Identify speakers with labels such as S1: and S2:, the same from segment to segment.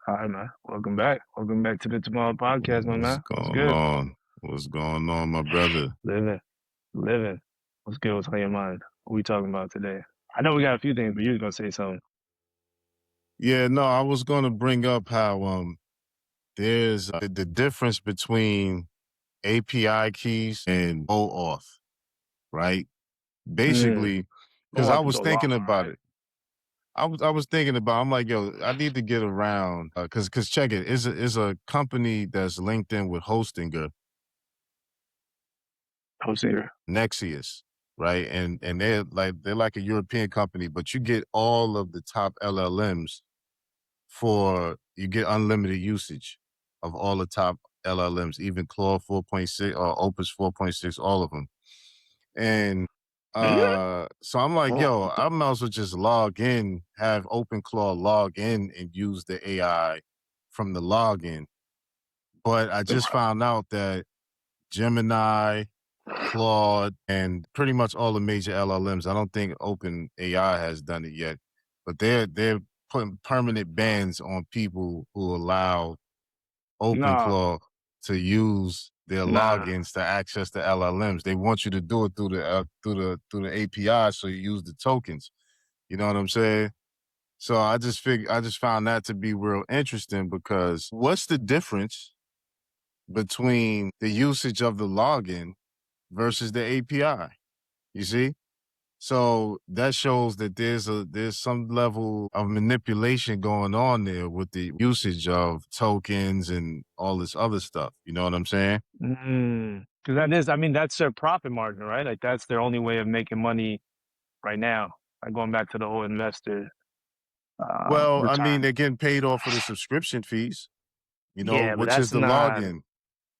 S1: Hi, man. Welcome back. Welcome back to the Tomorrow Podcast, my
S2: What's
S1: man. What's
S2: going
S1: good?
S2: on? What's going on, my brother?
S1: Living, living. What's good? What's on your mind? What we talking about today? I know we got a few things, but you was gonna say something.
S2: Yeah, no, I was going to bring up how there's the difference between API keys and OAuth, right?
S1: Mm.
S2: Basically, because I
S1: OAuth is
S2: was
S1: a long
S2: thinking
S1: one,
S2: about
S1: right?
S2: it. I was thinking about. I'm like, yo, I need to get around because check it is a company that's linked in with Hostinger,
S1: Hosier.
S2: Nexius, right? And they're like a European company, but you get all of the top LLMs you get unlimited usage of all the top LLMs, even Claude 4.6 or Opus 4.6, all of them. And
S1: Mm?
S2: so I'm like,
S1: Oh,
S2: yo, I might as well just log in, have OpenClaw log in and use the AI from the login. But I just found out that Gemini, Claude, and pretty much all the major LLMs. I don't think OpenAI has done it yet, but they're putting permanent bans on people who allow
S1: no,
S2: OpenClaw to use their
S1: nah.
S2: logins to access the LLMs. They want you to do it through the API, so you use the tokens. You know what I'm saying? So I just found that to be real interesting because what's the difference between the usage of the login versus the API? You see? So that shows that there's some level of manipulation going on there with the usage of tokens and all this other stuff. You know what I'm saying?
S1: Because that is, I mean, that's their profit margin, right? Like that's their only way of making money right now. Like going back to the whole investor
S2: Well, I mean,
S1: return.
S2: they're getting paid off for the subscription fees,
S1: Yeah, but
S2: which is
S1: that's
S2: the
S1: not.
S2: login.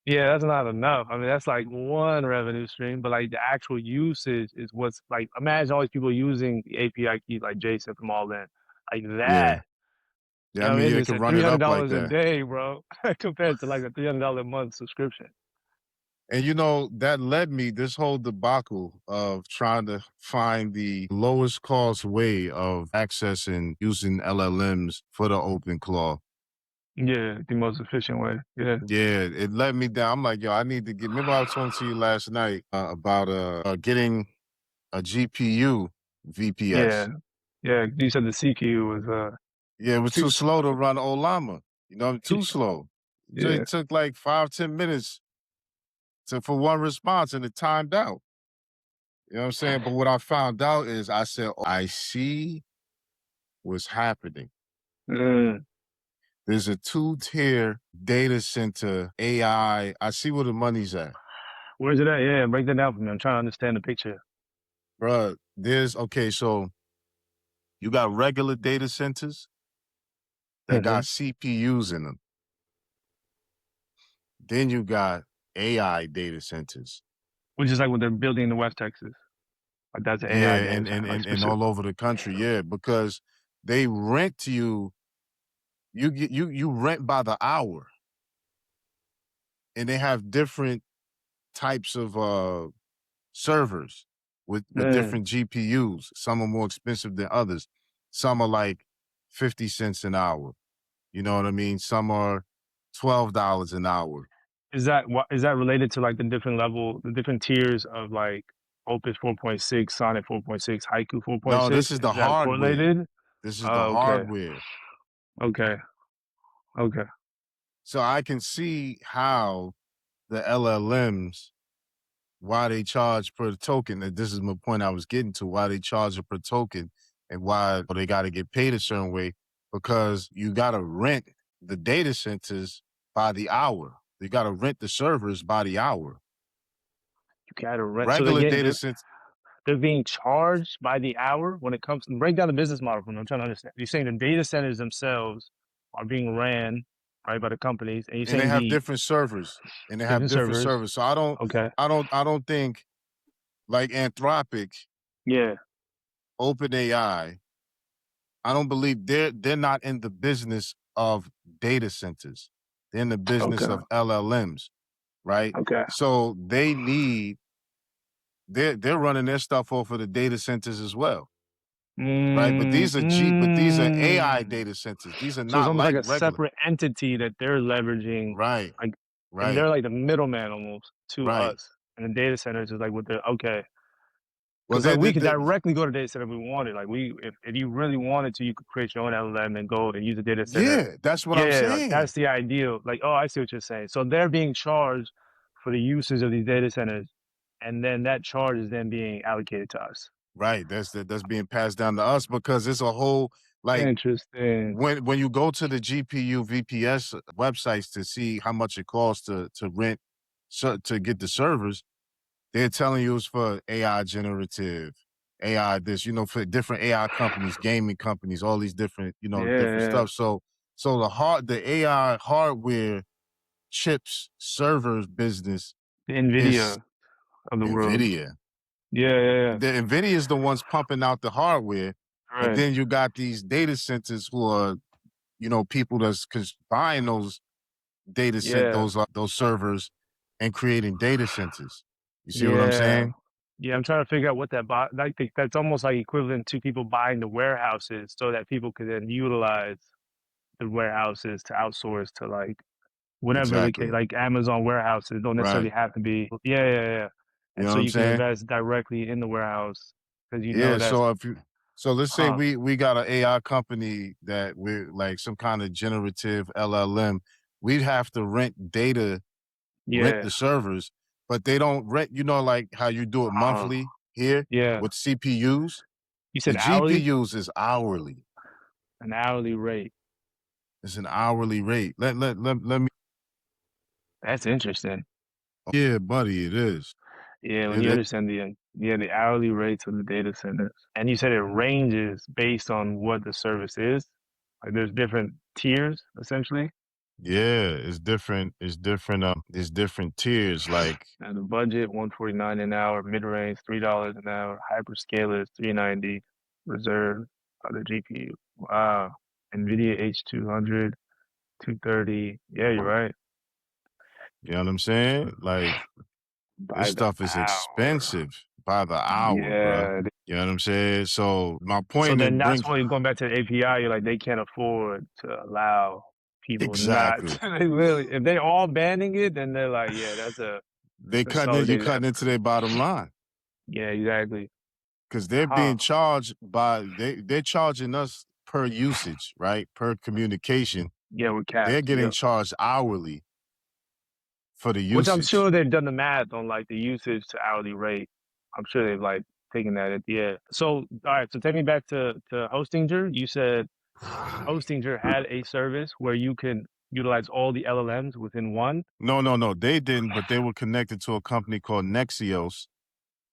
S1: Yeah, that's not enough. I mean, that's like one revenue stream, but like the actual usage is what's like, imagine all these people using the API keys like Jason from all in. Like
S2: Yeah.
S1: that, you
S2: Yeah. I
S1: know what I
S2: mean,
S1: mean?
S2: they
S1: It's
S2: can
S1: like
S2: run it up like
S1: $300 a
S2: that.
S1: day, bro, compared to like a $300 a month subscription.
S2: And that led me this whole debacle of trying to find the lowest cost way of accessing using LLMs for the open claw.
S1: Yeah, the most efficient way. Yeah,
S2: Yeah, it led me down. I'm like, yo, I need to get. Remember, I was talking to you last night about getting a GPU
S1: yeah,
S2: VPS.
S1: yeah. You said the CQ was
S2: Yeah, it was
S1: too
S2: too slow to
S1: slow.
S2: run Olama. Too slow.
S1: Yeah.
S2: It took like 5-10 minutes for one response, and it timed out. You know what I'm saying? But what I found out is, I said, oh, I see what's happening.
S1: Mm.
S2: There's a 2-tier data center AI. I see where the money's at.
S1: Where's it at? Yeah, break that down for me. I'm trying to understand the picture.
S2: Bruh, okay, so you got regular data centers that
S1: Hmm.
S2: got CPUs in them. Then you got AI data centers.
S1: Which is like what they're building in the West Texas. Like that's an AI
S2: Yeah,
S1: data
S2: and
S1: center,
S2: and
S1: like
S2: and, and
S1: specific.
S2: all over the country, yeah, because they rent you rent by the hour, and they have different types of servers with
S1: Mm.
S2: different GPUs. Some are more expensive than others. Some are like 50 cents an hour. You know what I mean? Some are $12 an hour.
S1: Is that related to like the different tiers of like Opus 4.6, Sonnet 4.6, Haiku
S2: No, this
S1: 4.6?
S2: is
S1: Is
S2: the
S1: that
S2: hardware.
S1: correlated?
S2: This is the
S1: Oh, okay,
S2: hardware.
S1: okay, okay.
S2: So I can see how the LLMs, why they charge per token. And this is my point I was getting to, why they charge per token and why they got to get paid a certain way, because you got to rent the data centers by the hour. You got to rent the servers by the hour.
S1: You gotta rent. So
S2: Regular data centers.
S1: they're being charged by the hour when it comes to break down the business model for me. I'm trying to understand. You're saying the data centers themselves are being ran right by the companies, and you're
S2: And they
S1: saying
S2: have
S1: the
S2: different servers. And they have
S1: different
S2: different
S1: servers.
S2: servers. So
S1: Okay,
S2: I don't think like Anthropic,
S1: yeah,
S2: OpenAI, I don't believe they're not in the business of data centers. They're in the business
S1: okay,
S2: of LLMs, right?
S1: okay.
S2: So they're running their stuff off of the data centers as well. right?
S1: Mm,
S2: But these are AI
S1: mm.
S2: data centers. These are
S1: So it's
S2: not
S1: almost
S2: like
S1: like a
S2: regular.
S1: separate entity that they're leveraging,
S2: Right,
S1: like, and
S2: right,
S1: they're like the middleman almost to
S2: right.
S1: us. And the data centers is like what they're okay.
S2: Well,
S1: Because like we could
S2: they
S1: directly go to data center if we wanted. Like if you really wanted to, you could create your own LLM and go and use a data center.
S2: yeah, that's what I'm
S1: Yeah, like
S2: saying.
S1: that's the ideal. Like, oh, I see what you're saying. So they're being charged for the usage of these data centers, and then that charge is then being allocated to us.
S2: Right, that's being passed down to us because it's a whole like
S1: Interesting.
S2: when you go to the GPU VPS websites to see how much it costs to rent to get the servers, they're telling you it's for AI generative, AI this, for different AI companies, gaming companies, all these different,
S1: Yeah,
S2: different
S1: yeah.
S2: stuff. So the AI hardware chips servers business
S1: The
S2: is
S1: NVIDIA of the world.
S2: Nvidia.
S1: Yeah, yeah, yeah.
S2: The Nvidia is the ones pumping out the hardware, and
S1: Right.
S2: then you got these data centers who are, people that's buying those
S1: Yeah,
S2: those servers and creating data centers. You see what I'm
S1: yeah.
S2: saying?
S1: Yeah, I'm trying to figure out what that buy like that's almost like equivalent to people buying the warehouses so that people could then utilize the warehouses to outsource to like whatever the case,
S2: Exactly.
S1: like Amazon warehouses don't necessarily
S2: Right.
S1: have to be. Yeah, yeah, yeah.
S2: You
S1: And
S2: know
S1: so
S2: what I'm
S1: you can
S2: saying?
S1: invest directly in the warehouse because you know
S2: Yeah.
S1: that's
S2: So let's say
S1: huh.
S2: we got an AI company that we're like some kind of generative LLM. We'd have to rent
S1: Yeah.
S2: the servers, but they don't rent, like how you do it
S1: Huh.
S2: monthly here
S1: Yeah.
S2: with CPUs.
S1: You
S2: The
S1: said hourly?
S2: GPUs is hourly.
S1: An hourly rate.
S2: It's an hourly rate. Let me.
S1: That's interesting.
S2: Yeah, buddy, it is.
S1: Yeah, when
S2: It,
S1: you
S2: it
S1: understand the hourly rates of the data centers. And you said it ranges based on what the service is. Like there's different tiers essentially.
S2: yeah, it's different. It's different. There's different tiers. Like
S1: And the budget, 149 an hour, mid-range, $3 an hour, hyperscaler is 390, reserve, other GPU. Wow. NVIDIA H200, 230. Yeah, you're right.
S2: you know what I'm saying? Like this
S1: By the
S2: stuff is
S1: hour.
S2: expensive by the hour, bruh.
S1: Yeah.
S2: You know what I'm saying? So my
S1: So
S2: point
S1: then
S2: it
S1: that's
S2: brings
S1: why you're going back to the API. You're like, they can't afford to allow people not
S2: exactly.
S1: they really, if they're all banning it, then they're like, yeah, that's a
S2: You
S1: consolidated
S2: cutting into
S1: effort.
S2: their bottom line
S1: Yeah, exactly.
S2: because they're
S1: Huh.
S2: being charged they're charging us per usage, right? Per communication.
S1: Yeah, we're
S2: They're
S1: capped.
S2: getting
S1: Yep.
S2: charged hourly for the
S1: Which I'm
S2: usage.
S1: sure they've done the math on like the usage to hourly rate. I'm sure they've like taken that at the end. So, all right. So take me back to Hostinger. You said Hostinger had a service where you can utilize all the LLMs within one.
S2: No, no, no, they didn't, but they were connected to a company called Nexios,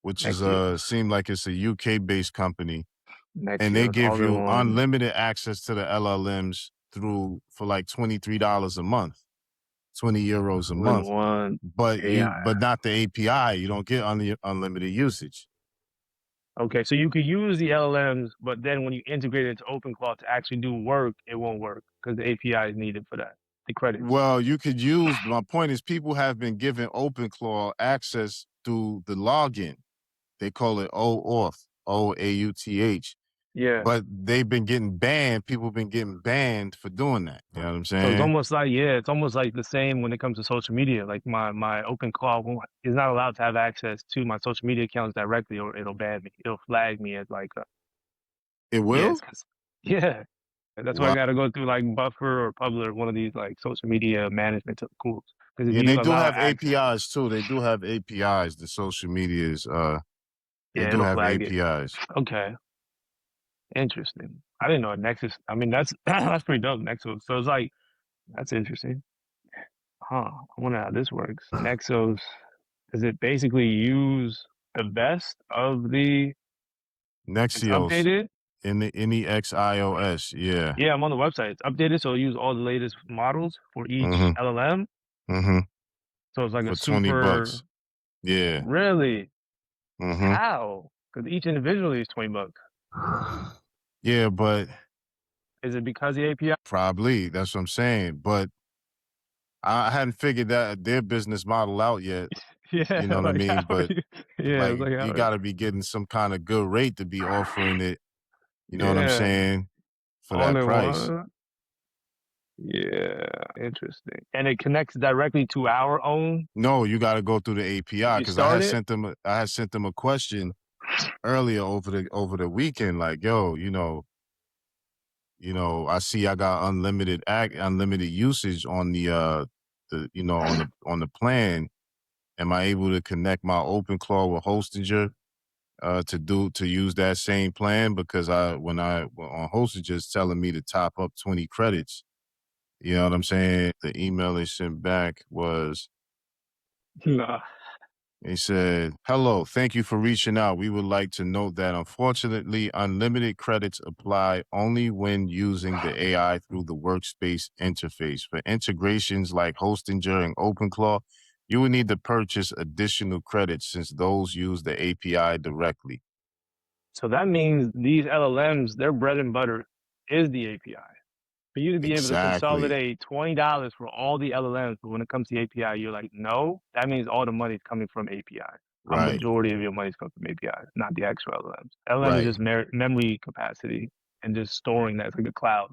S2: which is
S1: Nexios.
S2: seemed like it's a UK based company, and they
S1: Nexios,
S2: give
S1: all in
S2: you
S1: one,
S2: unlimited access to the LLMs through for like $23 a month, €20 a
S1: all in
S2: month.
S1: one AI.
S2: But not the API. You don't get unlimited usage.
S1: Okay, so you could use the LLMs, but then when you integrate it into OpenClaw to actually do work, it won't work because the API is needed for that. The credits.
S2: Well, you could use. My point is, people have been given OpenClaw access through the login. They call it OAuth, OAuth,
S1: Yeah.
S2: but they've been getting banned. People have been getting banned for doing that. You know what I'm
S1: So it's
S2: saying?
S1: almost like, yeah, it's almost like the same when it comes to social media. Like my OpenClaw is not allowed to have access to my social media accounts directly, or it'll ban me. It'll flag me as like,
S2: It
S1: yeah,
S2: will.
S1: yeah. That's why I
S2: Wow.
S1: got to go through like Buffer or Publer, one of these like social media management tools. Because if
S2: Yeah, they
S1: you
S2: do
S1: allow
S2: have
S1: access,
S2: APIs too. They do have APIs. The social medias, they
S1: yeah,
S2: do
S1: it'll
S2: have
S1: flag it.
S2: APIs.
S1: Okay, interesting. I didn't know Nexus. I mean, that's that's pretty dope, Nexus. So it's like that's interesting. Huh. I wonder how this works. Nexus, does it basically use the best of the, it's
S2: Nexios
S1: updated?
S2: in the NEXIOS. Yeah.
S1: Yeah, I'm on the website. It's updated, so it use all the latest models for each
S2: Mm-hmm.
S1: LLM.
S2: Mm-hmm.
S1: So it's like a
S2: For $20.
S1: super,
S2: Yeah.
S1: really?
S2: Mm-hmm.
S1: How? Because each individually is 20 bucks.
S2: Yeah, but
S1: Is it because the API?
S2: probably that's what I'm saying. But I hadn't figured that their business model out yet. You know
S1: Yeah,
S2: what I
S1: like how
S2: mean?
S1: are
S2: But
S1: you? Yeah, it's
S2: like
S1: like how
S2: you
S1: are,
S2: got to be getting some kind of good rate to be offering it You know what I'm
S1: Yeah.
S2: saying? For
S1: All
S2: that
S1: in
S2: price.
S1: one. Yeah. Interesting. And it connects directly to our own.
S2: No, you got to go through the API
S1: You
S2: because I
S1: start
S2: had
S1: it.
S2: sent them. I had sent them a question earlier over the weekend. Like, yo, I see I got unlimited usage on the on the plan. Am I able to connect my OpenClaw with Hostinger to use that same plan? Because on Hostinger it's telling me to top up 20 credits. You know what I'm saying? The email they sent back was,
S1: Nah.
S2: they said, "Hello, thank you for reaching out. We would like to note that unfortunately, unlimited credits apply only when using the AI through the workspace interface. For integrations like Hostinger and OpenClaw, you will need to purchase additional credits since those use the API directly."
S1: So that means these LLMs, their bread and butter is the API. For you to be able to
S2: Exactly.
S1: consolidate $20 for all the LLMs, but when it comes to API, you're like, no, that means all the money's coming from API. A
S2: Right.
S1: majority of your money's coming from API, not the actual LLMs. LLM is
S2: Right.
S1: just memory capacity and just storing that. It's like a cloud,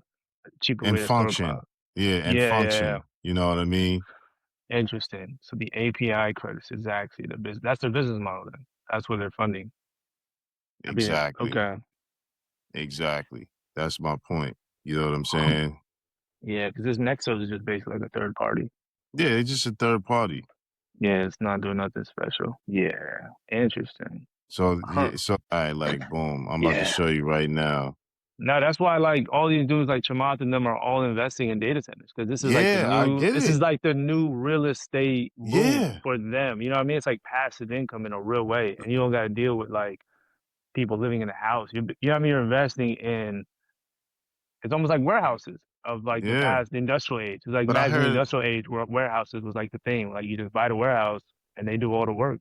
S1: a cheaper way
S2: And
S1: to store a cloud.
S2: function. Yeah, and
S1: Yeah, yeah, yeah.
S2: function. You know what I mean?
S1: Interesting. So the API credits is actually the business. That's their business model then. That's where they're funding everything.
S2: Exactly.
S1: Okay.
S2: Exactly. That's my point. You know what I'm saying?
S1: Yeah, because this Nexus is just basically like a third party.
S2: Yeah, it's just a third party.
S1: Yeah, it's not doing nothing special. Yeah, interesting.
S2: So
S1: Huh.
S2: yeah, so I like boom. I'm about to
S1: Yeah.
S2: show you right now.
S1: Now that's why like all these dudes like Chamath and them are all investing in data centers because
S2: Yeah, I get
S1: this is
S2: it.
S1: like the new real estate boom
S2: Yeah,
S1: for them. You know what I mean? It's like passive income in a real way, and you don't got to deal with like people living in a house. You know what I mean? You're investing in it's almost like warehouses of like the
S2: yeah.
S1: past the industrial age. It's like
S2: But I
S1: imagine the
S2: heard,
S1: industrial age where warehouses was like the thing. Like you just buy the warehouse and they do all the work.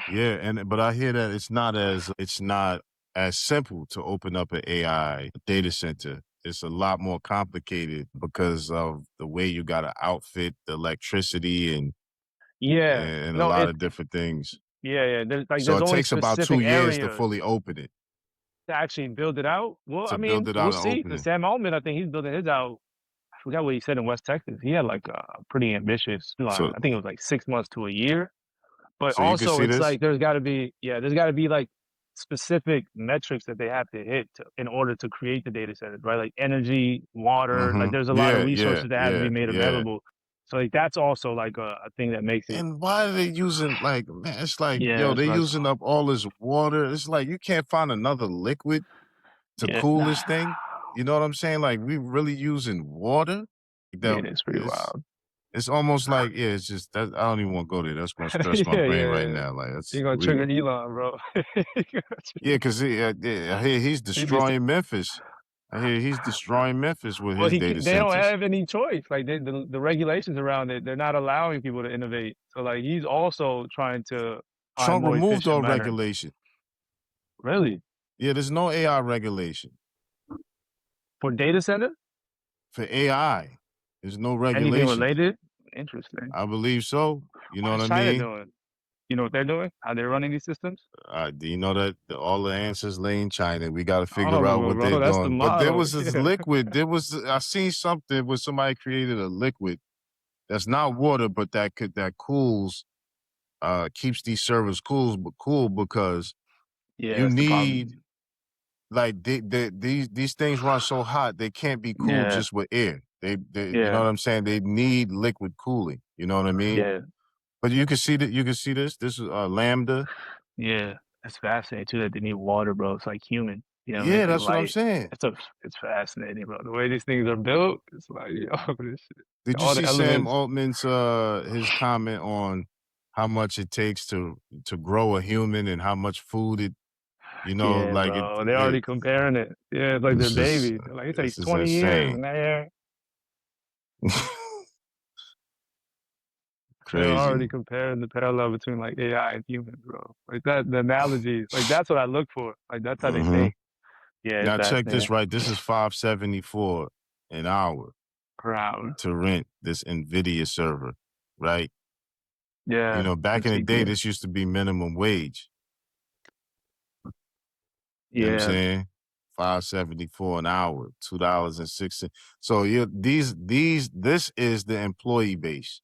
S2: yeah, and but I hear that it's not as simple to open up an AI data center. It's a lot more complicated because of the way you got to outfit the electricity
S1: Yeah.
S2: and a
S1: No,
S2: lot
S1: it
S2: of different things.
S1: yeah, yeah.
S2: So
S1: There's
S2: it
S1: only
S2: takes about
S1: specific
S2: 2 years to
S1: areas
S2: fully open it,
S1: to actually build it out. Well, I
S2: to build
S1: mean,
S2: it
S1: we'll
S2: out and
S1: see.
S2: open
S1: Because
S2: it.
S1: Sam Altman, I think he's building his out. I forgot what he said in West Texas. He had like a pretty ambitious line.
S2: So
S1: I think it was like 6 months to a year. But
S2: so you can
S1: also,
S2: see
S1: it's
S2: this.
S1: like there's got to be like specific metrics that they have to hit in order to create the data centers, right? Like energy, water. Like
S2: Mm-hmm.
S1: there's a lot of
S2: Yeah, yeah,
S1: resources that have to be
S2: yeah,
S1: made
S2: yeah.
S1: available. So like that's also like a thing that makes it.
S2: And why are they using like, man, it's like,
S1: Yeah,
S2: yo,
S1: that's
S2: they're
S1: what
S2: using up all this water. It's like you can't find another liquid to
S1: yeah,
S2: cool this thing. You know what I'm saying? Like we really using water.
S1: yeah,
S2: That
S1: it's pretty
S2: is
S1: wild.
S2: it's almost like, yeah, it's just that I don't even want to go there. That's gonna stress my
S1: Yeah,
S2: brain right
S1: yeah.
S2: now. Like that's
S1: You're gonna trigger
S2: we
S1: Elon, bro.
S2: yeah, because I hear he's
S1: He be
S2: destroying Memphis. I hear he's destroying Memphis with
S1: well,
S2: his data
S1: they don't
S2: centers.
S1: have any choice. Like the regulations around it, they're not allowing people to innovate. So like he's also trying to find
S2: Trump
S1: more
S2: removed
S1: efficient
S2: all
S1: manner.
S2: regulation.
S1: Really?
S2: Yeah, there's no AI regulation
S1: For data center?
S2: for AI. There's no
S1: Anything
S2: regulations.
S1: related? Interesting.
S2: I believe so. You know
S1: What
S2: what
S1: is
S2: I
S1: China
S2: mean?
S1: doing? You know what they're doing? How they're running these systems?
S2: Do you know that all the answers lay in China? We got to figure out
S1: Oh,
S2: what they're
S1: bro, that's the
S2: doing. But there
S1: model.
S2: was this
S1: Yeah.
S2: liquid. I seen something where somebody created a liquid that's not water, but that cools, keeps these servers cool because
S1: Yeah,
S2: you
S1: that's the
S2: need
S1: problem.
S2: like these things run so hot they can't be cooled
S1: Yeah,
S2: just with air. They you know
S1: yeah,
S2: what I'm saying? They need liquid cooling. You know what I mean?
S1: yeah.
S2: But you can see that you can see this. This is Lambda.
S1: Yeah, it's fascinating too that they need water, bro. It's like human. You know what I mean?
S2: Yeah,
S1: It's like
S2: that's what I'm
S1: light.
S2: saying.
S1: It's fascinating, bro. The way these things are built, it's like, yo, this shit.
S2: Did you
S1: All the
S2: see Sam
S1: elements.
S2: Altman's his comment on how much it takes to grow a human and how much food it
S1: Yeah,
S2: like
S1: bro. They're
S2: it
S1: already comparing it. Yeah, it's like their
S2: this is
S1: baby. They're like, it takes
S2: this is
S1: 20 years,
S2: insane.
S1: man. They're already
S2: Crazy.
S1: comparing the parallel between like AI and humans, bro. Like that, the analogies, like that's what I look for. Like that's how they
S2: Hmm.
S1: think. Yeah, it's
S2: Now check this
S1: fascinating.
S2: right. This is 574 an hour
S1: Per hour.
S2: to rent this NVIDIA server, right? You
S1: Yeah,
S2: know,
S1: the
S2: back in the day,
S1: CPU.
S2: this used to be minimum wage. You know what I'm
S1: Yeah,
S2: saying? $5.74 an hour, $2.06. So this is the employee base.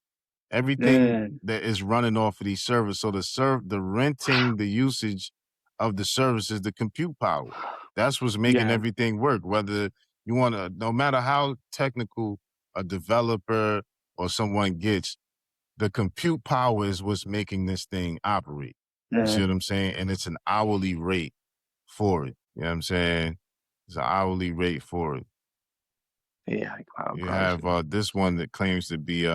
S2: Everything
S1: Mm,
S2: that is running off of these servers. So the renting, the usage of the service is the compute power. That's what's making
S1: yeah,
S2: everything work. Whether you want to, no matter how technical a developer or someone gets, the compute power is what's making this thing operate. You see what
S1: mm,
S2: I'm saying? And it's an hourly rate for it. You know what I'm saying? It's an hourly rate for it.
S1: yeah, cloud
S2: You have
S1: pricing.
S2: this one that claims to be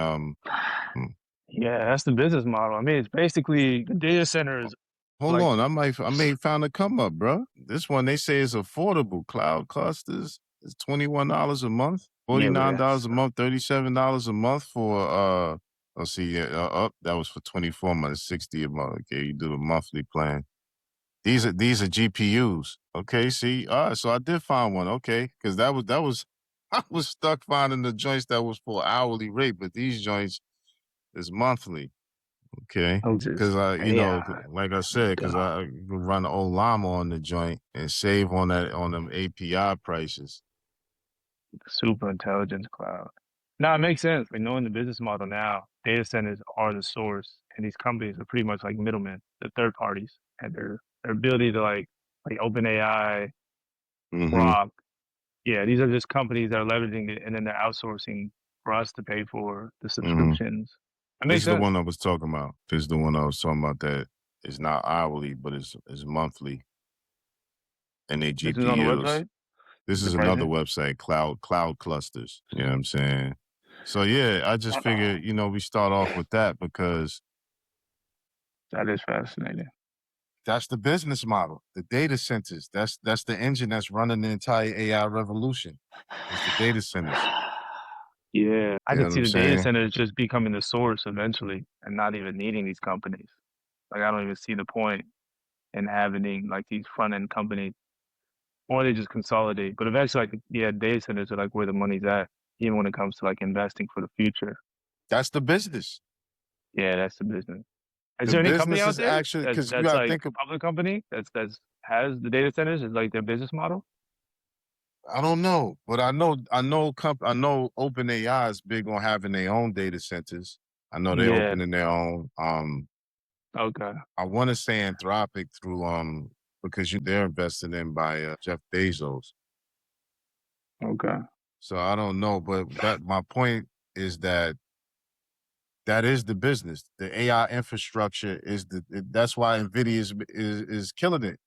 S1: Yeah, that's the business model. I mean, it's basically the data centers
S2: hold
S1: like
S2: on, I may found a come up, bro. This one they say is affordable. Cloud clusters is $21 a month,
S1: yeah, but
S2: $49
S1: that's
S2: a month, $37 a month for let's see, yeah, up that was for 24 months, 60 a month. Okay, you do the monthly plan. These are GPUs. Okay, see, all right, so I did find one. Okay, because that was I was stuck finding the joints that was for hourly rate, but these joints is monthly. Okay.
S1: I'm
S2: Cause
S1: just AI.
S2: like I said, cause
S1: God,
S2: I can run the old llama on the joint and save on on them API prices.
S1: super intelligence cloud. No, it makes sense. Like knowing the business model now, data centers are the source, and these companies are pretty much like middlemen, the third parties, and their ability to like OpenAI,
S2: Mm-hmm.
S1: Grok. Yeah, these are just companies that are leveraging it, and then they're outsourcing for us to pay for the
S2: Mm-hmm.
S1: subscriptions. That
S2: This
S1: makes
S2: is the
S1: sense.
S2: one I was talking about. This is the one I was talking about that is not hourly, but it's monthly and they
S1: This is on the
S2: GPUs.
S1: website.
S2: This
S1: The
S2: is another
S1: pricing.
S2: website, cloud clusters. You know what I'm saying? So yeah, I just figured, we start off with that because
S1: That is fascinating.
S2: that's the business model, the data centers. That's the engine that's running the entire AI revolution. Is the data centers.
S1: Yeah, I
S2: You know
S1: could
S2: what
S1: see
S2: I'm
S1: the data
S2: saying?
S1: centers just becoming the source eventually and not even needing these companies. Like, I don't even see the point in having like these front end companies, or they just consolidate. But eventually, like, yeah, data centers are like where the money's at, even when it comes to like investing for the future.
S2: That's the business.
S1: Yeah, that's the business. Is
S2: The
S1: there any company
S2: business
S1: out
S2: is
S1: there
S2: actually
S1: that's
S2: because you
S1: that's
S2: got to
S1: like
S2: think of.
S1: a public company that's has the data centers as like their business model?
S2: I don't know, but I know OpenAI is big on having their own data centers. I know they're
S1: Yeah.
S2: opening their own.
S1: Okay.
S2: I want to say Anthropic through because they're invested in by Jeff Bezos.
S1: Okay.
S2: So I don't know, but that my point is that is the business. The AI infrastructure is that's why Nvidia is killing it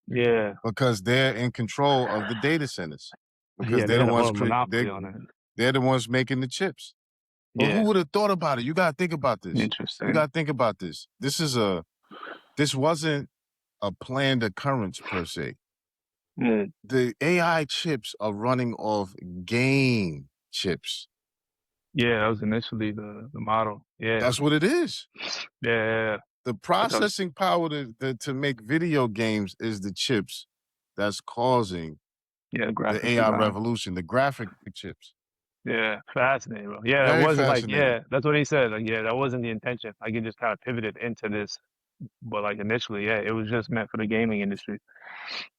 S1: Yeah.
S2: because they're in control of the data centers because
S1: Yeah. They
S2: they're the
S1: had a
S2: ones
S1: whole monopoly on it.
S2: they're the ones making the chips. But who
S1: Yeah.
S2: would have thought about it? You got to think about this. You
S1: Interesting.
S2: got to think about this. This wasn't a planned occurrence per se.
S1: Mm.
S2: The AI chips are running off game chips.
S1: Yeah, that was initially the model. Yeah.
S2: That's what it is.
S1: Yeah.
S2: The
S1: That's how,
S2: processing power to make video games is the chips that's causing
S1: yeah,
S2: the
S1: graphic
S2: AI
S1: design.
S2: revolution, the graphic chips.
S1: Yeah, fascinating, bro. Yeah, that
S2: Very
S1: wasn't like,
S2: fascinating.
S1: yeah, that's what he said. Like, yeah, that wasn't the intention. Like, it just kind of pivoted into this, but like initially, yeah, it was just meant for the gaming industry.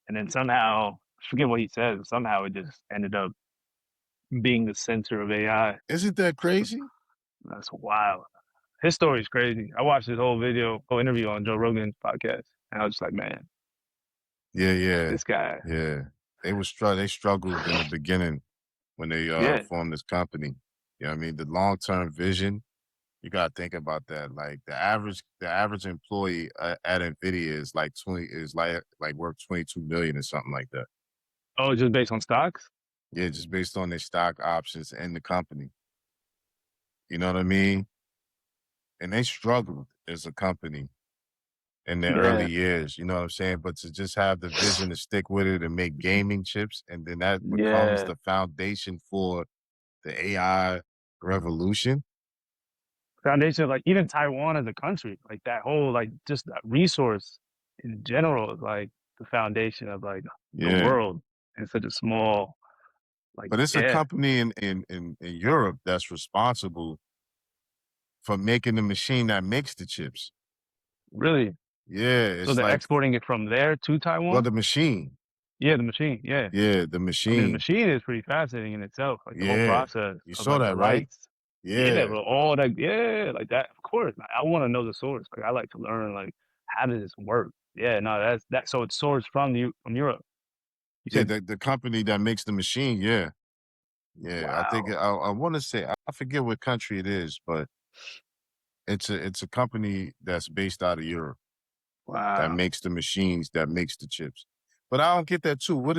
S1: And then somehow, I forget what he said, somehow it just ended up being the center of AI.
S2: Isn't that crazy?
S1: That's wild. His story is crazy. I watched his whole interview on Joe Rogan's podcast, and I was just like, man,
S2: Yeah, yeah,
S1: this guy,
S2: yeah. They struggled in the beginning when they
S1: yeah,
S2: formed this company. You know what I mean? The long term vision, you gotta think about that. Like the average employee at Nvidia is like 20 is like worth 22 million or something like that.
S1: oh, just based on stocks?
S2: Yeah, just based on their stock options in the company. You know what I mean? And they struggled as a company in their early
S1: Yeah,
S2: years, you know what I'm saying? But to just have the vision to stick with it and make gaming chips, and then that becomes
S1: yeah.
S2: the foundation for the AI revolution.
S1: Foundation of like even Taiwan as a country, like that whole like just that resource in general is like the foundation of like the
S2: Yeah.
S1: world in such a small like
S2: But it's a
S1: yeah,
S2: company in Europe that's responsible for making the machine that makes the chips.
S1: really.
S2: Yeah,
S1: So
S2: it's
S1: they're
S2: like,
S1: exporting it from there to
S2: well,
S1: Taiwan?
S2: the machine.
S1: Yeah, the machine. Yeah.
S2: Yeah, the
S1: I mean, the
S2: machine.
S1: machine is pretty fascinating in itself, like the whole
S2: Yeah.
S1: process
S2: You
S1: of
S2: saw
S1: like the
S2: that, right?
S1: lights. Yeah,
S2: Yeah.
S1: but all that, yeah, like that. Of course, I want to know the source. Like I like to learn, like how does this work? Yeah, no, that's that. So it's sourced from you from Europe. You
S2: Yeah,
S1: said,
S2: the company that makes the machine, yeah. Yeah, I think
S1: wow,
S2: I wanna say I forget what country it is, but it's a company that's based out of Europe that
S1: wow.
S2: makes the machines, that makes the chips. But I don't get that too. What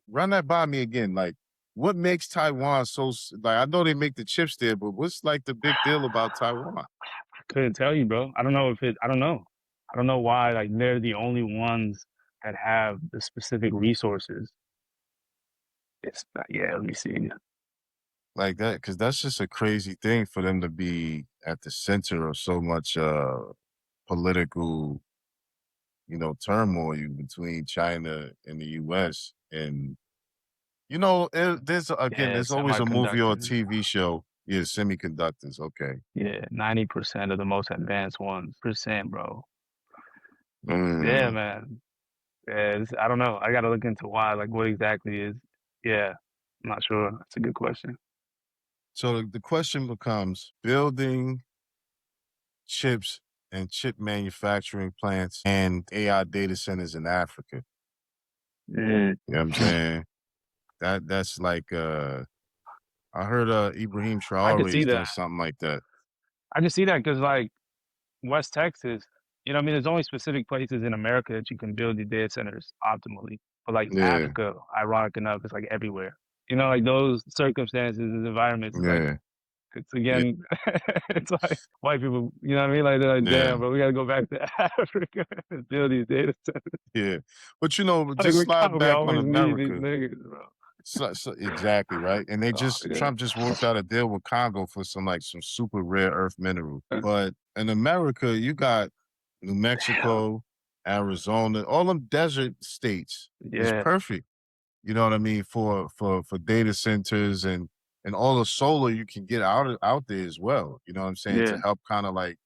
S2: run that by me again, like, what makes Taiwan so like, I know they make the chips there, but what's, like, the big deal about Taiwan?
S1: I couldn't tell you, bro. I don't know if it. I don't know. I don't know why. Like they're the only ones that have the specific resources. It's yeah. Let me see.
S2: Like that, because that's just a crazy thing for them to be at the center of so much, political, turmoil between China and the US. And,
S1: Yeah,
S2: there's always a movie or a
S1: semiconductors.
S2: TV show. Yeah, semiconductors. Okay.
S1: Yeah, 90% of the most advanced ones. Percent, bro. Yeah,
S2: Mm.
S1: man. Yeah, I don't know. I gotta look into why. Like, what exactly is? Yeah, I'm not sure. That's a good question.
S2: So the question becomes building chips and chip manufacturing plants and AI data centers in Africa.
S1: Mm.
S2: You know what I'm saying? That's like I heard Ibrahim
S1: I could
S2: Traore
S1: see
S2: is
S1: that.
S2: doing something like that.
S1: I can see that because, like, West Texas, you know, what I mean, there's only specific places in America that you can build your data centers optimally. But like
S2: Yeah,
S1: Africa, ironic enough, it's like everywhere. You know, like those circumstances and environments is like
S2: yeah,
S1: it's
S2: yeah,
S1: again, it's like white people. You know what I mean? Like they're like,
S2: yeah,
S1: damn, bro, we gotta go back to Africa and build these data centers.
S2: yeah. But
S1: Like
S2: just slide
S1: we
S2: back on
S1: always need these
S2: America.
S1: niggas, bro.
S2: Exactly right, and
S1: Oh, yeah.
S2: Trump just worked out a deal with Congo for some super rare earth mineral. But in America, you got New
S1: Damn.
S2: Mexico, Arizona, all them desert states is
S1: Yeah,
S2: perfect. You know what I mean for data centers and all the solar you can get out there as well. You know what I'm saying to
S1: yeah.
S2: help kind of like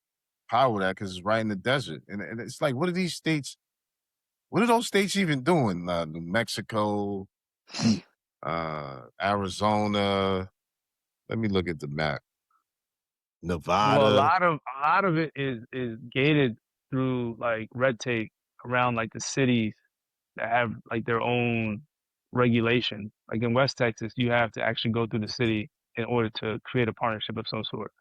S2: power that because it's right in the desert, and it's like what are these states? What are those states even doing? New Mexico, Arizona. Let me look at the map.
S1: Well,
S2: Nevada.
S1: a lot of it is gated through like red tape around like the cities that have like their own regulation. Like in West Texas, you have to actually go through the city in order to create a partnership of some sort.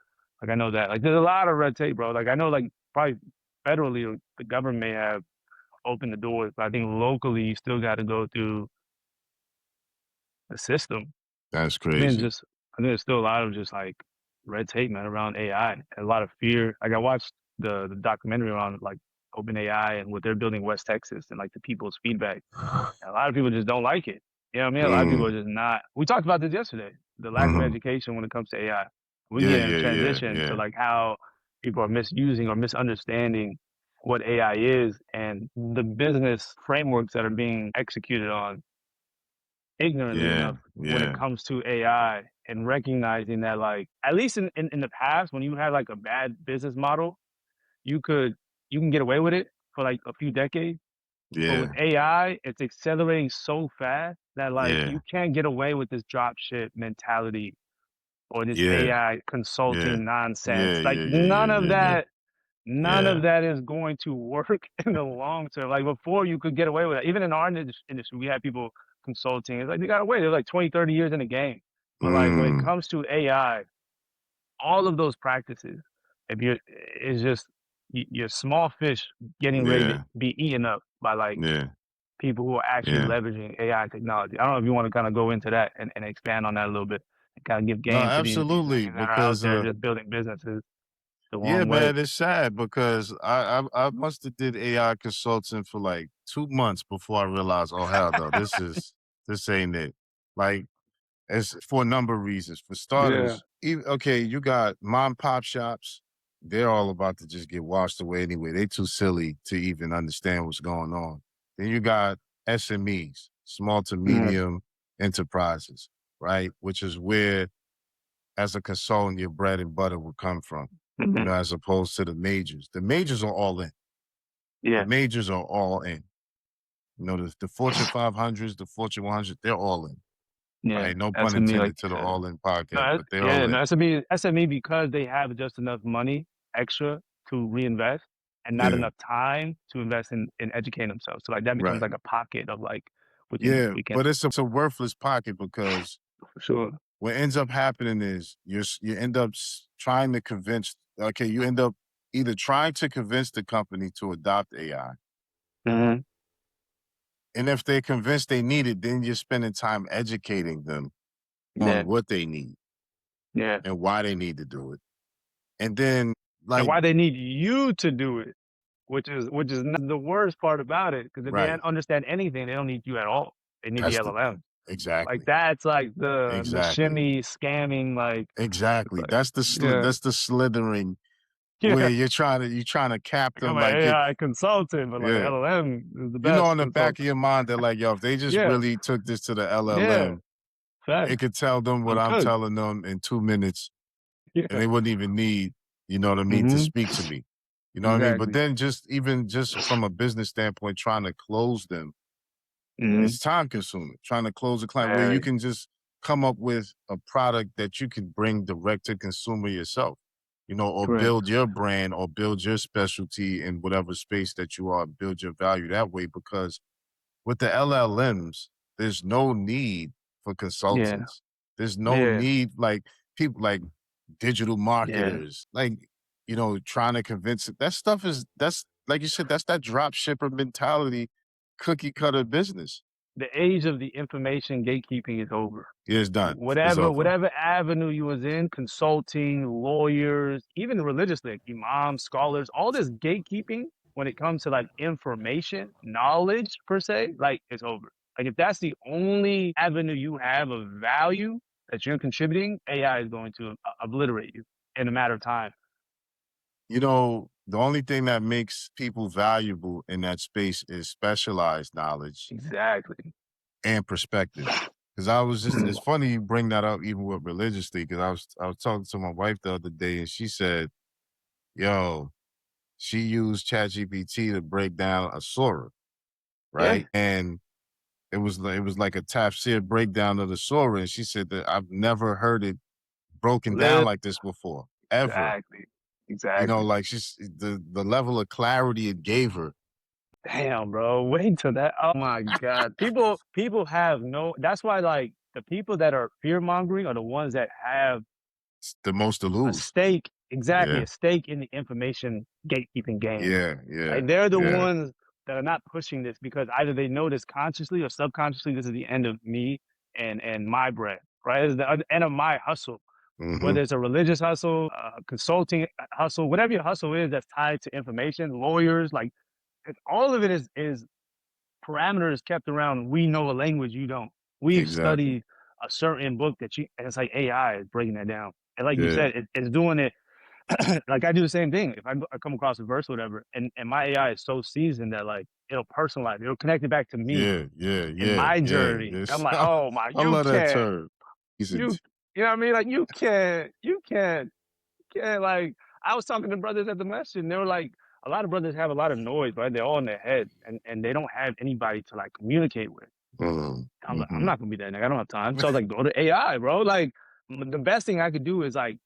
S1: Like I know that. Like there's a lot of red tape, bro. Like I know like probably federally the government may have opened the doors, but I think locally you still got to go through the system.
S2: That's
S1: I think it's
S2: crazy.
S1: just I think there's still a lot of just like red tape, man, around AI and a lot of fear. Like I watched the documentary around like open AI and what they're building in West Texas and like the people's feedback. And a lot of people just don't like it. You know what I mean? A lot of people
S2: Mm,
S1: are just not. We talked about this yesterday. The lack of
S2: hmm.
S1: education when it comes to AI. We can
S2: Yeah,
S1: get in a
S2: yeah, yeah,
S1: transition to
S2: yeah,
S1: like how people are misusing or misunderstanding what AI is and the business frameworks that are being executed on ignorantly
S2: yeah,
S1: enough when it
S2: yeah,
S1: comes to AI and recognizing that like at least in the past when you had like a bad business model, you could you can get away with it for like a few decades. But with
S2: yeah,
S1: AI, it's accelerating so fast that like
S2: yeah,
S1: you can't get away with this drop ship mentality or this
S2: yeah,
S1: AI
S2: yeah,
S1: consulting
S2: yeah,
S1: nonsense. Like
S2: yeah, yeah, yeah, yeah, yeah,
S1: none of
S2: yeah.
S1: that is going to work in the long term. Like before you could get away with it. Even in our industry, we had people consulting. It's like they got away. They're like 20, 30 years in the game. But like when it
S2: Mm,
S1: comes to AI, all of those practices, if you're is just you're small fish getting ready to
S2: yeah,
S1: be eaten up by like
S2: yeah,
S1: people who are actually
S2: yeah.
S1: leveraging AI technology. I don't know if you want to kind of go into that and expand on that a little bit and kind of give
S2: No,
S1: game to these
S2: absolutely,
S1: niggas that are out
S2: because
S1: there just building businesses the
S2: yeah,
S1: wrong way.
S2: man, it's sad because I must have did AI consulting for like 2 months before I realized, oh hell no, this ain't it. Like it's for a number of reasons. For
S1: Yeah.
S2: starters, okay, you got mom pop shops. They're all about to just get washed away anyway. They too silly to even understand what's going on. Then you got SMEs, small to
S1: Mm-hmm.
S2: medium enterprises, right? Which is where, as a consultant, your bread and butter would come from,
S1: Mm-hmm.
S2: as opposed to the majors. The majors are all in. The
S1: Yeah.
S2: majors are all in. You know, the Fortune 500s, the Fortune 100, they're all in.
S1: Yeah,
S2: Right? No pun
S1: SME like
S2: intended to the
S1: yeah.
S2: all in
S1: No,
S2: podcast, but they're
S1: yeah,
S2: all
S1: no,
S2: in.
S1: SME because they have just enough money extra to reinvest and not
S2: Yeah,
S1: enough time to invest in educating themselves. So like that becomes
S2: right.
S1: like a pocket of like
S2: Yeah,
S1: we can
S2: but it's a worthless pocket because
S1: for sure.
S2: what ends up happening is you end up trying to convince. Okay, you end up either trying to convince the company to adopt AI,
S1: Hmm.
S2: and if they're convinced they need it, then you're spending time educating them on
S1: Yeah,
S2: what they need
S1: yeah.
S2: and why they need to do it, and then
S1: And
S2: like
S1: why they need you to do it, which is not the worst part about it. Because if they
S2: right,
S1: don't understand anything, they don't need you at all. They need the
S2: that's the
S1: LLM. Like
S2: exactly,
S1: that's like the
S2: exactly,
S1: shimmy scamming.
S2: exactly.
S1: Like yeah,
S2: That's the slithering where
S1: yeah.
S2: you're trying to cap
S1: Like I'm
S2: them
S1: an
S2: like it.
S1: AI consultant, but like
S2: Yeah,
S1: LLM is the
S2: you know,
S1: best
S2: on the back of
S1: consultant.
S2: your mind, they're like, yo, if they just
S1: Yeah,
S2: really took this to the
S1: yeah,
S2: LLM, it
S1: facts.
S2: could tell them what
S1: I'm
S2: I'm
S1: cooked.
S2: telling them in 2 minutes, and
S1: Yeah.
S2: they wouldn't even need, you know what I mean, to
S1: Hmm.
S2: speak to me. You know what I mean? But
S1: Exactly.
S2: then even just from a business standpoint, trying to close them,
S1: Hmm.
S2: it's time consuming. Trying to close a client where you
S1: Very
S2: can just come up with a product that you can bring direct to consumer yourself, you know, or
S1: correct.
S2: build your brand or build your specialty in whatever space that you are, build your value that way. Because with the LLMs, there's no need for
S1: Yeah,
S2: consultants. There's no
S1: yeah,
S2: need like people like digital
S1: yeah.
S2: marketers, like, you know, trying to convince it. That stuff that's like you said, that's that drop shipper mentality, cookie cutter business.
S1: The age of the information gatekeeping is over.
S2: Yeah, it's done. It's
S1: Whatever
S2: over.
S1: whatever avenue you was in, consulting, lawyers, even religiously, like imams, scholars, all this gatekeeping when it comes to like information, knowledge per se, like it's over. Like if that's the only avenue you have of value that you're contributing, AI is going to obliterate you in a matter of time.
S2: You know, the only thing that makes people valuable in that space is specialized knowledge
S1: Exactly.
S2: and perspective. Because I was just, it's
S1: Mm.
S2: funny you bring that up even with religiously. Because I was talking to my wife the other day, and she said, "Yo, she used ChatGPT to break down a surah,
S1: Yeah.
S2: right? And it was like a tafsir breakdown of the surah, and she said that I've never heard it broken down
S1: Live.
S2: like this before, ever.
S1: Exactly.
S2: You know,
S1: Exactly.
S2: like the level of clarity it gave her,
S1: Damn, bro. Wait till that. Oh my God. People have no, that's why like the people that are fear mongering are the ones that have
S2: it's the most to
S1: a
S2: lose.
S1: stake, exactly,
S2: Yeah,
S1: a stake in the information gatekeeping game.
S2: yeah, yeah,
S1: Like they're the
S2: yeah.
S1: ones that are not pushing this because either they know this consciously or subconsciously, this is the end of me and my bread, right? It's the end of my hustle.
S2: Hmm.
S1: Whether it's a religious hustle, consulting hustle, whatever your hustle is that's tied to information, lawyers, like all of it is parameters kept around. We know a language you don't. We've
S2: Exactly.
S1: studied a certain book that you, and it's like AI is breaking that down. And like you
S2: Yeah,
S1: said, it's doing it. Like I do the same thing. If I come across a verse or whatever, and my AI is so seasoned that like it'll personalize, it'll connect it back to me
S2: yeah, yeah,
S1: in
S2: yeah,
S1: my
S2: yeah.
S1: journey. I'm
S2: Yes,
S1: like, oh my,
S2: I love that term.
S1: you,
S2: Decent.
S1: you know what I mean? Like you can't like. I was talking to brothers at the message, and they were like, a lot of brothers have a lot of noise, right? They're all in their head, and they don't have anybody to like communicate with. I'm like, I'm
S2: Mm-hmm.
S1: not gonna be that nigga. I don't have time. So I was like, go to AI, bro. Like, the best thing I could do is like,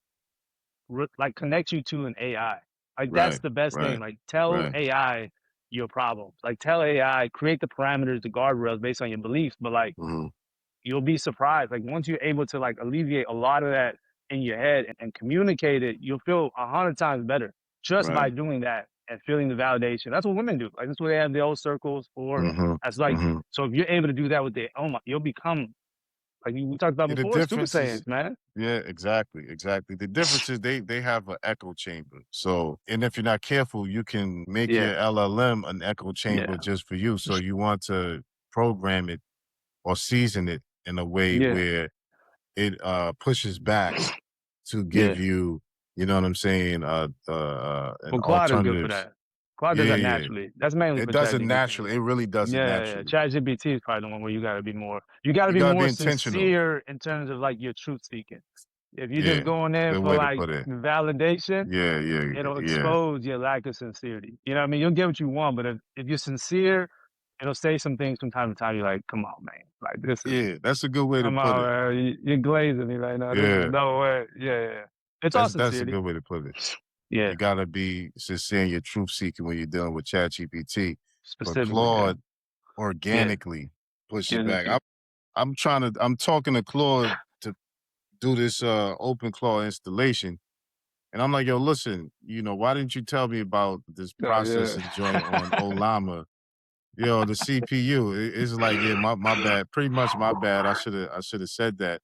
S1: like connect you to an AI. Like that's
S2: Right,
S1: the best thing.
S2: right,
S1: Like tell
S2: right.
S1: AI your problems. Like tell AI, create the parameters, the guardrails based on your beliefs. But like,
S2: Hmm.
S1: you'll be surprised. Like once you're able to like alleviate a lot of that in your head and communicate it, you'll feel 100 times better just by
S2: Right.
S1: doing that and feeling the validation. That's what women do. Like that's what they have their own circles for.
S2: Hmm.
S1: That's like
S2: Hmm.
S1: so if you're able to do that with their own, you'll become like we talked about
S2: Yeah, the
S1: before, super
S2: difference is
S1: saiyans, man.
S2: yeah, exactly, exactly. The difference is they have an echo chamber. So, and if you're not careful, you can make
S1: Yeah,
S2: your LLM an echo
S1: yeah,
S2: chamber just for you. So you want to program it or season it in a way
S1: yeah,
S2: where it pushes back to give
S1: yeah.
S2: you, you know what I'm saying, an
S1: Well, Claude is good for
S2: alternatives.
S1: that. Claude
S2: Yeah,
S1: does that
S2: yeah, yeah.
S1: naturally. That's mainly
S2: It
S1: for
S2: does it
S1: ChatGPT.
S2: naturally. It really does it
S1: Yeah, yeah.
S2: naturally.
S1: ChatGPT is probably the one where you gotta
S2: You
S1: be
S2: gotta be
S1: more
S2: intentional.
S1: sincere in terms of like your truth speaking. If you're just
S2: Yeah,
S1: going in
S2: good
S1: for
S2: way to
S1: like
S2: put it.
S1: validation,
S2: Yeah, yeah,
S1: it'll
S2: yeah.
S1: expose your lack of sincerity. You know what I mean? You'll get what you want, but if you're sincere it'll say some things from time to time. You're like, come on, man, like this is
S2: Yeah, that's a good way to
S1: come
S2: put
S1: on,
S2: it.
S1: man. You're glazing me right now. This is
S2: Yeah,
S1: no way. Yeah, yeah, yeah. It's all
S2: that's a
S1: sincerity.
S2: good way to put it.
S1: Yeah,
S2: You gotta be sincere in your truth seeking when you're dealing with ChatGPT. But
S1: specifically. Yeah,
S2: Claude
S1: yeah,
S2: organically pushes
S1: gives it
S2: back.
S1: to you.
S2: I'm talking to Claude to do this open claw installation. And I'm like, yo, listen, why didn't you tell me about this
S1: Oh, yeah.
S2: processing joint on Olama? Yo, the CPU, it's like, yeah, my bad. Pretty much my bad. I should have said that.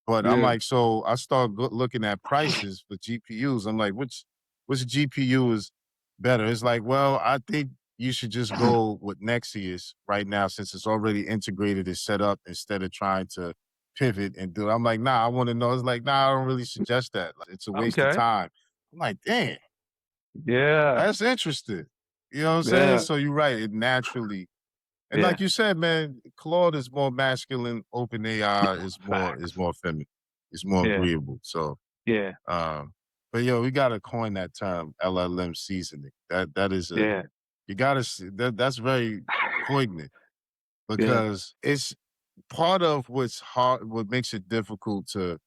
S2: But I'm
S1: Yeah.
S2: like, so I start looking at prices for GPUs. I'm like, which GPU is better? It's like, well, I think you should just go with Nexius right now since it's already integrated and set up instead of trying to pivot and do. I'm like, nah, I want to know. It's like, nah, I don't really suggest that. Like, it's a waste of
S1: Okay.
S2: time. I'm like, damn,
S1: Yeah.
S2: that's interesting. You know what I'm saying?
S1: Yeah.
S2: So you're right. It naturally and
S1: Yeah.
S2: like you said, man, Claude is more masculine. OpenAI is
S1: Facts.
S2: more feminine. It's more
S1: Yeah.
S2: agreeable. So,
S1: Yeah.
S2: um, but yo, we gotta coin that term LLM seasoning. That is a
S1: Yeah.
S2: you gotta that's very poignant
S1: Yeah.
S2: because it's part of what's hard. What makes it difficult to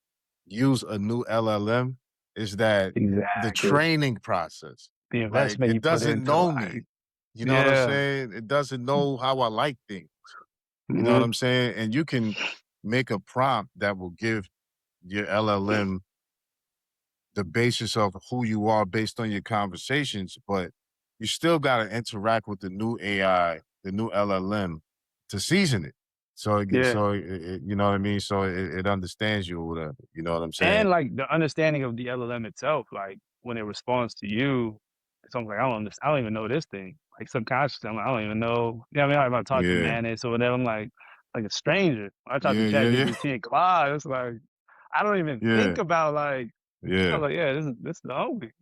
S2: use a new LLM is that the
S1: Exactly.
S2: training process.
S1: The
S2: Like
S1: investment you
S2: it
S1: put
S2: doesn't
S1: into
S2: know me.
S1: like,
S2: You know what I'm
S1: yeah.
S2: saying? It doesn't know how I like things. You know what
S1: Hmm.
S2: I'm saying? And you can make a prompt that will give your LLM the basis of who you are based on your conversations, but you still got to interact with the new AI, the new LLM to season it. So,
S1: Yeah.
S2: you know what I mean? So it understands you or whatever. You know what I'm saying?
S1: And like the understanding of the LLM itself, like when it responds to you, it's almost like I don't understand, I don't even know this thing. Like subconsciously, I'm like, I don't even know. You know what I mean? Like, if I talk to
S2: Yeah.
S1: Manus or whatever, I'm like a stranger. When I talk to
S2: Yeah. Yeah. Yeah.
S1: ChatGPT and Claude, it's like I don't even think
S2: Yeah.
S1: about like I was
S2: Yeah.
S1: like, yeah, this is the homie.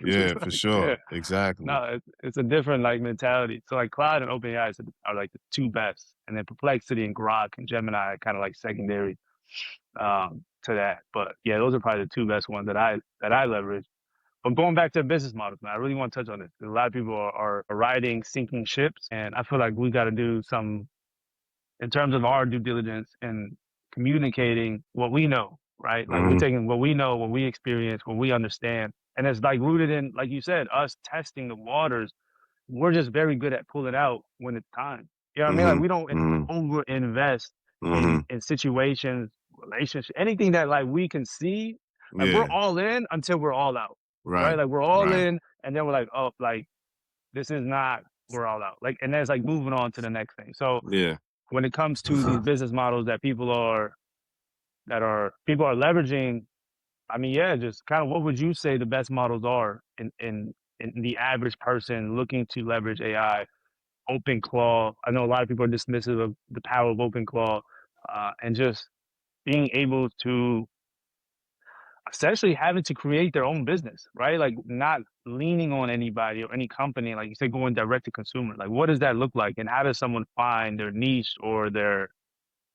S2: Yeah.
S1: Just
S2: For
S1: like, yeah.
S2: sure. Exactly.
S1: No, it's a different like mentality. So like Cloud and OpenAI are like the two best, and then Perplexity and Grok and Gemini are kind of like secondary to that. But yeah, those are probably the two best ones that I leverage. But going back to business models, man, I really want to touch on this. A lot of people are riding sinking ships, and I feel like we got to do some in terms of our due diligence and communicating what we know, right? Like we're
S2: Hmm.
S1: taking what we know, what we experience, what we understand, and it's like rooted in, like you said, us testing the waters. We're just very good at pulling out when it's time. You know what I mean? Like
S2: Hmm.
S1: we don't
S2: Hmm.
S1: over invest
S2: Hmm.
S1: in situations, relationships, anything that like we can see. Like we're
S2: Yeah.
S1: all in until we're all out, right?
S2: Right.
S1: Like we're all
S2: Right.
S1: in, and then we're like, oh, like this is not. We're all out. Like, and then it's like moving on to the next thing. So
S2: Yeah.
S1: when it comes to these business models that people are leveraging, I mean, yeah, just kind of what would you say the best models are in the average person looking to leverage AI? Open claw. I know a lot of people are dismissive of the power of open claw, and just being able to essentially having to create their own business, right? Like not leaning on anybody or any company, like you say, going direct to consumer. Like, what does that look like, and how does someone find their niche or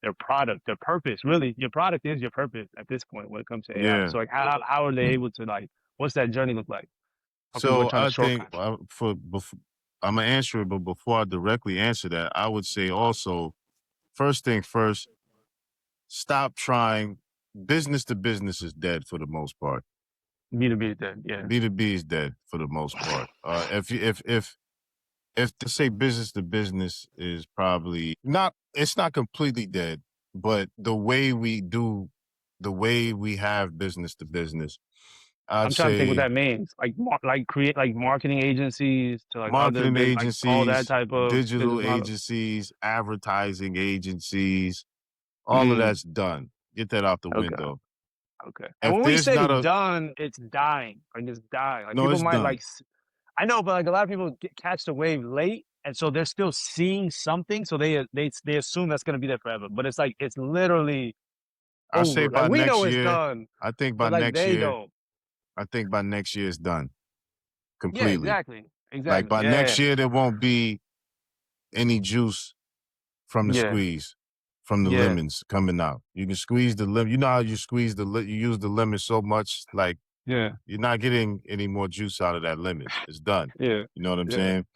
S1: their product, their purpose? Really, your product is your purpose at this point when it comes to AI.
S2: Yeah.
S1: So, like, how are they able to like? What's that journey look like for people who are
S2: So
S1: trying to
S2: I think
S1: shortcut?
S2: I'm gonna answer it, but before I directly answer that, I would say also first thing first, stop trying. Business to business is dead for the most part.
S1: B2B, then, yeah.
S2: B2B is dead for the most part. If to say business to business is probably not, it's not completely dead, but the way we have business to business, I'd
S1: I'm trying to think what
S2: say
S1: that means. Like, like create like marketing agencies to like other
S2: marketing
S1: like all that
S2: agencies,
S1: type of business
S2: digital
S1: model.
S2: agencies, advertising agencies, all of
S1: Mm,
S2: that's done. Get that out the
S1: okay,
S2: window.
S1: okay. And
S2: If
S1: when we
S2: there's
S1: say
S2: not a
S1: done, it's dying. Like it's dying. Like
S2: no,
S1: people
S2: it's
S1: might like.
S2: done.
S1: I know, but like a lot of people catch the wave late, and so they're still seeing something. So they assume that's gonna be there forever. But it's like it's literally
S2: I say
S1: over. Like
S2: by
S1: we
S2: next
S1: know it's
S2: year.
S1: done,
S2: I think by
S1: but like
S2: next
S1: they
S2: year.
S1: don't.
S2: I think by next year it's done
S1: Yeah,
S2: completely.
S1: exactly,
S2: Like
S1: exactly.
S2: by next
S1: Yeah,
S2: year there won't be any juice from the
S1: yeah,
S2: squeeze, from the
S1: yeah,
S2: lemons coming out. You can squeeze the lemon. You know how you squeeze you use the lemon so much, like
S1: yeah,
S2: you're not getting any more juice out of that lemon. It's done.
S1: yeah,
S2: You know what I'm
S1: yeah,
S2: saying?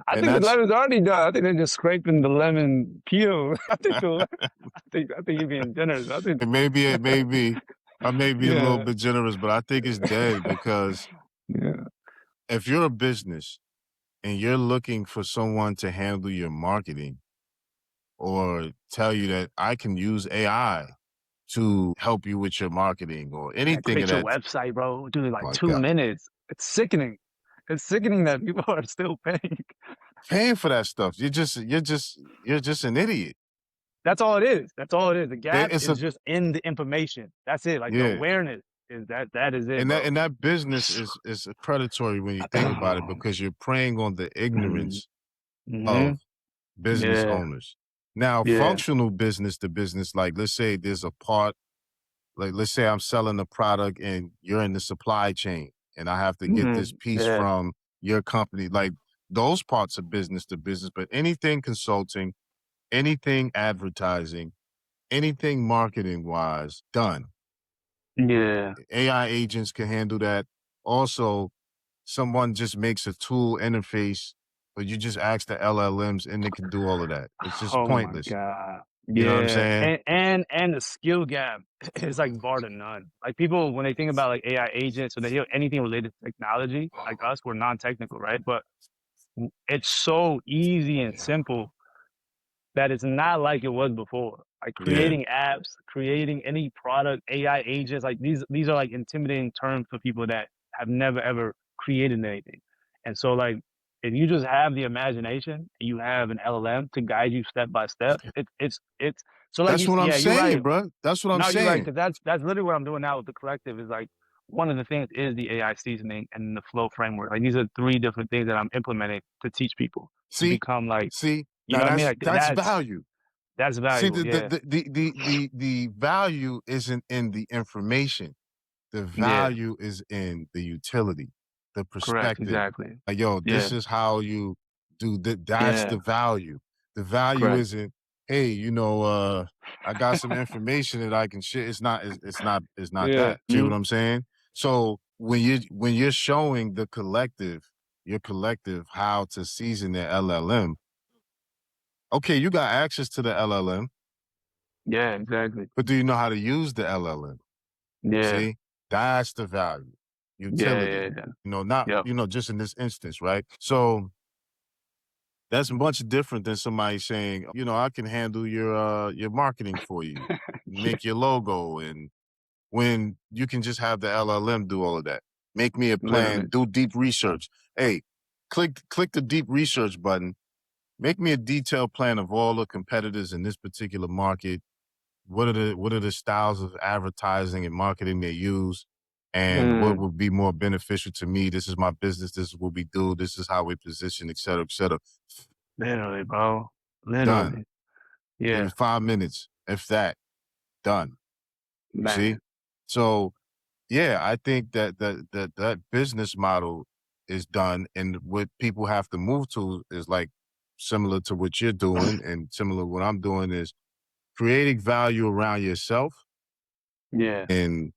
S1: I
S2: And
S1: think the
S2: that's
S1: lemon's already done. I think they're just scraping the lemon peel. I think you're being generous. I think,
S2: and maybe it may be I may be a little
S1: yeah,
S2: bit generous, but I think it's dead because
S1: yeah.
S2: if you're a business and you're looking for someone to handle your marketing or tell you that I can use AI to help you with your marketing or
S1: Yeah,
S2: anything of
S1: create your
S2: that.
S1: website, bro. Do it in like
S2: My
S1: two
S2: God,
S1: minutes. It's sickening. It's sickening that people are still paying.
S2: paying for that stuff. You're just an idiot.
S1: That's all it is. That's all it is. The gap
S2: It's
S1: is
S2: a
S1: just in the information. That's it. Like the
S2: yeah,
S1: awareness is that is it,
S2: and
S1: bro.
S2: that business is predatory when you think about it because you're preying on the ignorance
S1: Mm-hmm.
S2: of business
S1: Yeah.
S2: owners. Now,
S1: Yeah.
S2: functional business to business, like let's say there's a part, like let's say I'm selling a product and you're in the supply chain and I have to get this
S1: Mm-hmm.
S2: piece
S1: Yeah.
S2: from your company, like those parts of business to business, but anything consulting, anything advertising, anything marketing wise, done.
S1: Yeah.
S2: AI agents can handle that. Also, someone just makes a tool interface, but you just ask the LLMs and they can do all of that. It's just
S1: Oh my
S2: pointless.
S1: God.
S2: You know what I'm
S1: Yeah.
S2: saying?
S1: And the skill gap is like bar to none. Like people when they think about like AI agents or they hear anything related to technology, like us, we're non-technical, right? But it's so easy and simple that it's not like it was before. Like
S2: Yeah.
S1: creating apps, creating any product, AI agents, like these are like intimidating terms for people that have never ever created anything. And so like if you just have the imagination, you have an LLM to guide you step by step. It's so like
S2: That's
S1: you
S2: what I'm
S1: yeah, you're
S2: saying,
S1: right.
S2: bro. That's what I'm
S1: No, you're right,
S2: saying.
S1: because that's literally what I'm doing now with the collective is like one of the things is the AI seasoning and the flow framework. Like these are three different things that I'm implementing to teach people to
S2: See,
S1: become like,
S2: see,
S1: you
S2: now
S1: know what I mean? Like
S2: that's value.
S1: that's
S2: See,
S1: valuable. Yeah.
S2: the value isn't in the information. The
S1: Yeah.
S2: value is in the utility, the
S1: Correct.
S2: perspective.
S1: Exactly.
S2: Like, yo,
S1: Yeah.
S2: this is how you do that. That's
S1: Yeah.
S2: the value. The value
S1: Correct.
S2: isn't, hey, I got some information that I can share. It's not
S1: Yeah.
S2: that. See what I'm saying? So when you're showing the collective, your collective how to season their LLM, okay, you got access to the LLM,
S1: Yeah. Exactly.
S2: but do you know how to use the LLM?
S1: Yeah.
S2: See, that's the value,
S1: Yeah.
S2: utility.
S1: Yeah. Yeah.
S2: Not
S1: Yep.
S2: just in this instance, right? So that's much different than somebody saying, I can handle your marketing for you,
S1: Yeah.
S2: make your logo, and when you can just have the LLM do all of that. Make me a plan,
S1: Literally.
S2: do deep research. Hey, click the deep research button. Make me a detailed plan of all the competitors in this particular market. What are the styles of advertising and marketing they use, and what
S1: Mm,
S2: would be more beneficial to me? This is my business. This is what we do. This is how we position, et cetera, et cetera.
S1: literally, bro.
S2: Done.
S1: Literally.
S2: Give
S1: Yeah.
S2: it 5 minutes, if that. Done. You see?
S1: Man.
S2: So yeah, I think that business model is done, and what people have to move to is like similar to what you're doing, and similar to what I'm doing is creating value around yourself
S1: Yeah.
S2: and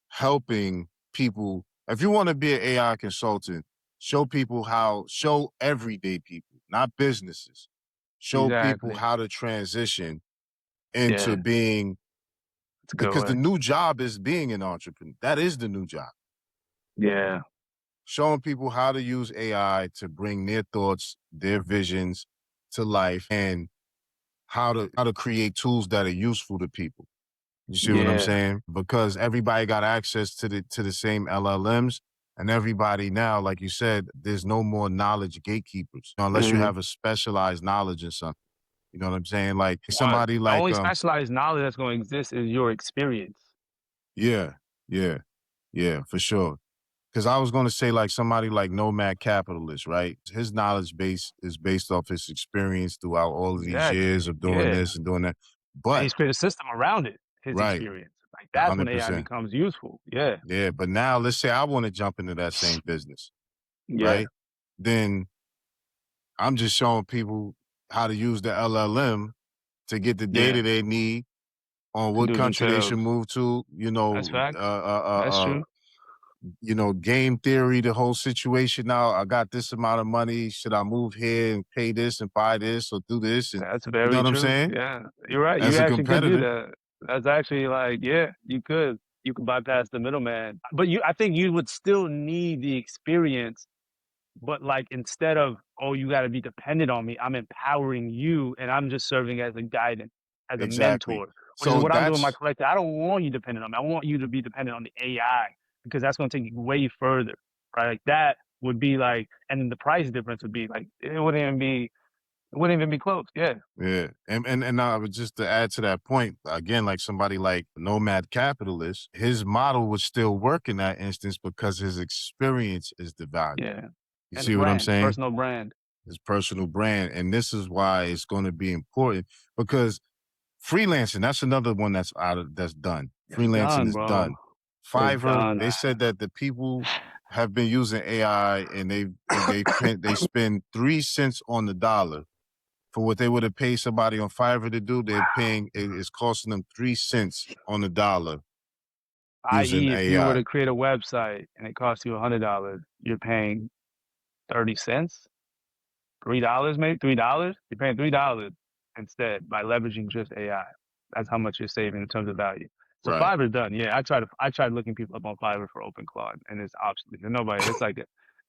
S2: helping people. If you want to be an AI consultant, show everyday people, not businesses, show people
S1: Exactly.
S2: how to transition into
S1: Yeah.
S2: being,
S1: It's a good
S2: because the
S1: way.
S2: new job is being an entrepreneur. That is the new job.
S1: Yeah.
S2: Showing people how to use AI to bring their thoughts, their visions to life, and how to create tools that are useful to people. You see what I'm
S1: Yeah.
S2: saying? Because everybody got access to the same LLMs, and everybody now, like you said, there's no more knowledge gatekeepers, unless you
S1: Mm.
S2: have a specialized knowledge in something. You know what I'm saying? Like
S1: Well,
S2: somebody
S1: the
S2: like
S1: only specialized knowledge that's going to exist is your experience.
S2: yeah, yeah, yeah, for sure. Because I was going to say like somebody like Nomad Capitalist, right? His knowledge base is based off his experience throughout all of these
S1: Exactly.
S2: years of doing
S1: Yeah.
S2: this and doing that.
S1: And
S2: But
S1: he's created a system around it, his
S2: right,
S1: experience. Like that's when AI
S2: 100%.
S1: becomes useful. Yeah.
S2: Yeah, but now let's say I want to jump into that same business,
S1: Yeah.
S2: right? Then I'm just showing people how to use the LLM to get the
S1: Yeah.
S2: data they need on
S1: To
S2: what
S1: do it
S2: country they should
S1: themselves.
S2: move to,
S1: That's facts. That's
S2: uh,
S1: true.
S2: game theory, the whole situation. Now I got this amount of money. Should I move here and pay this and buy this or do this? And
S1: That's
S2: you know
S1: very
S2: what I'm
S1: true.
S2: saying?
S1: Yeah, you're right. You
S2: As a
S1: actually could do
S2: competitor,
S1: that. That's actually like, yeah, you could. You could bypass the middleman, but I think you would still need the experience. But like, instead of, oh, you got to be dependent on me, I'm empowering you, and I'm just serving as a guidance, as a
S2: exactly.
S1: mentor, which is
S2: So
S1: what I'm doing in my
S2: that's
S1: collective. I don't want you dependent on me. I want you to be dependent on the AI because that's going to take you way further, right? Like that would be like, and then the price difference would be like, it wouldn't even be close. Yeah.
S2: yeah, and I would just to add to that point again, like somebody like Nomad Capitalist, his model would still work in that instance because his experience is the value.
S1: Yeah.
S2: You
S1: And the
S2: see what I'm
S1: brand,
S2: saying?
S1: personal brand.
S2: His personal brand, and this is why it's going to be important because freelancing, that's another one that's done.
S1: It's
S2: Freelancing
S1: done,
S2: is
S1: bro.
S2: done.
S1: It's
S2: Fiverr,
S1: done.
S2: they said that the people have been using AI and they spend 3 cents on the dollar for what they would have paid somebody on Fiverr to do. They're paying it's costing them 3 cents on the dollar using
S1: I.e., if you were
S2: AI.
S1: to create a website and it costs you $100, you're paying 30 cents, $3 maybe, $3. You're paying $3 instead by leveraging just AI. That's how much you're saving in terms of value. So
S2: Right.
S1: Fiverr's done. Yeah, I tried looking people up on Fiverr for open Claude, and it's obsolete. There's nobody. It's like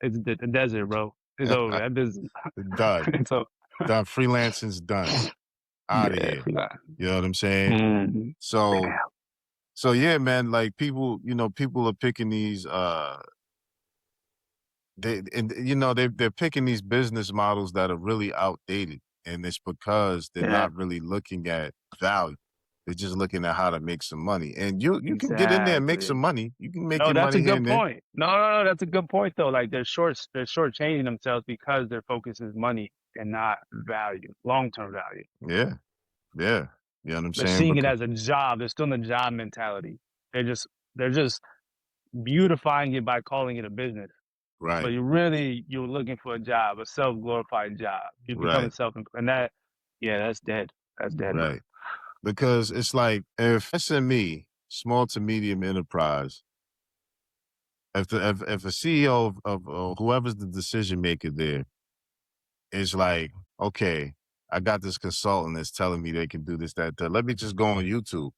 S1: it's the desert, bro. It's over. That business.
S2: Done.
S1: So
S2: Done. Freelancing's done. Out of
S1: yeah,
S2: here. You know what I'm saying?
S1: mm,
S2: So
S1: damn.
S2: so yeah, man, like people, people are picking these they're picking these business models that are really outdated. And it's because they're
S1: Yeah,
S2: not really looking at value. They're just looking at how to make some money. And you can get in there and make some
S1: exactly.
S2: money. You can make
S1: No,
S2: your
S1: that's a
S2: money here
S1: good
S2: and there.
S1: point. No, that's a good point though. Like they're shortchanging themselves because their focus is money and not value, long-term value.
S2: Yeah. Yeah. You know what I'm
S1: They're
S2: saying?
S1: seeing it
S2: Because
S1: as a job. They're still in the job mentality. They're just beautifying it by calling it a business. But
S2: right,
S1: you're looking for a job, a self-glorified job. You're becoming
S2: right,
S1: self-employed. And that, yeah, that's dead. That's dead, bro.
S2: right. Because it's like if SME, small to medium enterprise, if a CEO of whoever's the decision maker there is like, okay, I got this consultant that's telling me they can do this, that, that. Let me just go on YouTube.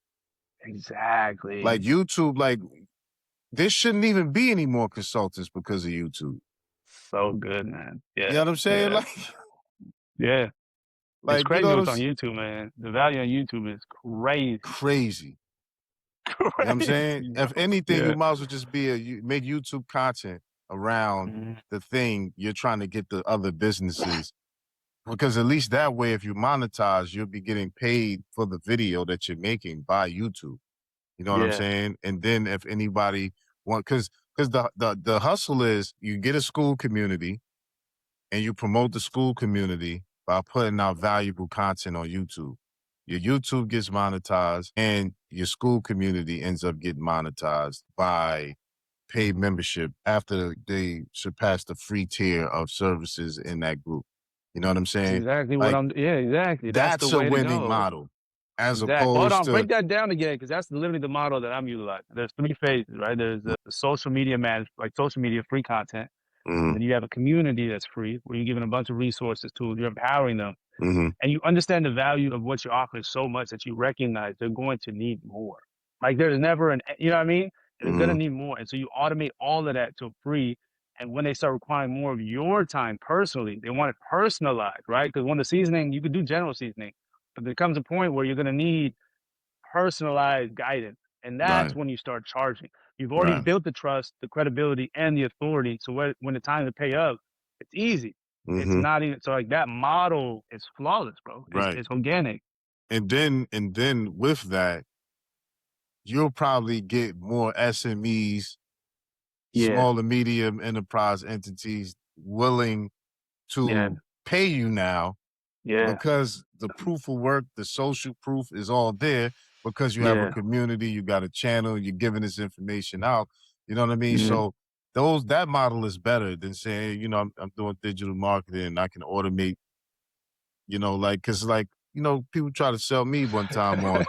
S2: Like
S1: Exactly.
S2: YouTube, like there shouldn't even be any more consultants because of YouTube.
S1: So good, man.
S2: You know
S1: Yeah,
S2: what I'm saying?
S1: yeah,
S2: Like,
S1: yeah. It's
S2: you know
S1: crazy
S2: what I'm
S1: what's on YouTube, man. The value on YouTube is crazy.
S2: crazy. You know what I'm saying?
S1: Crazy, bro.
S2: If anything, you
S1: Yeah.
S2: might as well just be make YouTube content around
S1: Mhm.
S2: the thing you're trying to get the other businesses. Because at least that way, if you monetize, you'll be getting paid for the video that you're making by YouTube. You know what I'm
S1: Yeah.
S2: saying? And then if anybody because the hustle is you get a school community and you promote the school community by putting out valuable content on YouTube. Your YouTube gets monetized and your school community ends up getting monetized by paid membership after they surpass the free tier of services in that group. You know what I'm
S1: That's
S2: saying?
S1: exactly what
S2: Like
S1: I'm, yeah, exactly. That's the
S2: that's a
S1: way to
S2: winning
S1: go.
S2: model as
S1: Exactly. Hold
S2: opposed
S1: on,
S2: to
S1: break that down again, because that's literally the model that I'm utilizing. There's three phases, right? There's the social media like social media free content. And
S2: mm-hmm,
S1: then you have a community that's free, where you're giving a bunch of resources to, you're empowering them.
S2: mm-hmm,
S1: And you understand the value of what you're offering so much that you recognize they're going to need more. Like there's never you know what I mean? They're going to
S2: mm-hmm,
S1: need more. And so you automate all of that to free. And when they start requiring more of your time personally, they want it personalized, right? Because when the seasoning, you could do general seasoning, but there comes a point where you're going to need personalized guidance. And that's
S2: right,
S1: when you start charging. You've already
S2: right,
S1: built the trust, the credibility, and the authority. So when the time to pay up, it's easy. It's
S2: mm-hmm,
S1: not even so like that model is flawless, bro.
S2: right.
S1: It's organic.
S2: And then with that, you'll probably get more SMEs,
S1: Yeah,
S2: small and medium enterprise entities willing
S1: yeah,
S2: to pay you now
S1: yeah,
S2: because the proof of work, the social proof is all there because you have a
S1: yeah.
S2: community, you got a channel, you're giving this information out. You know what I mean?
S1: Mhm.
S2: So that model is better than saying, I'm doing digital marketing and I can automate, like, cause like, people try to sell me one time on,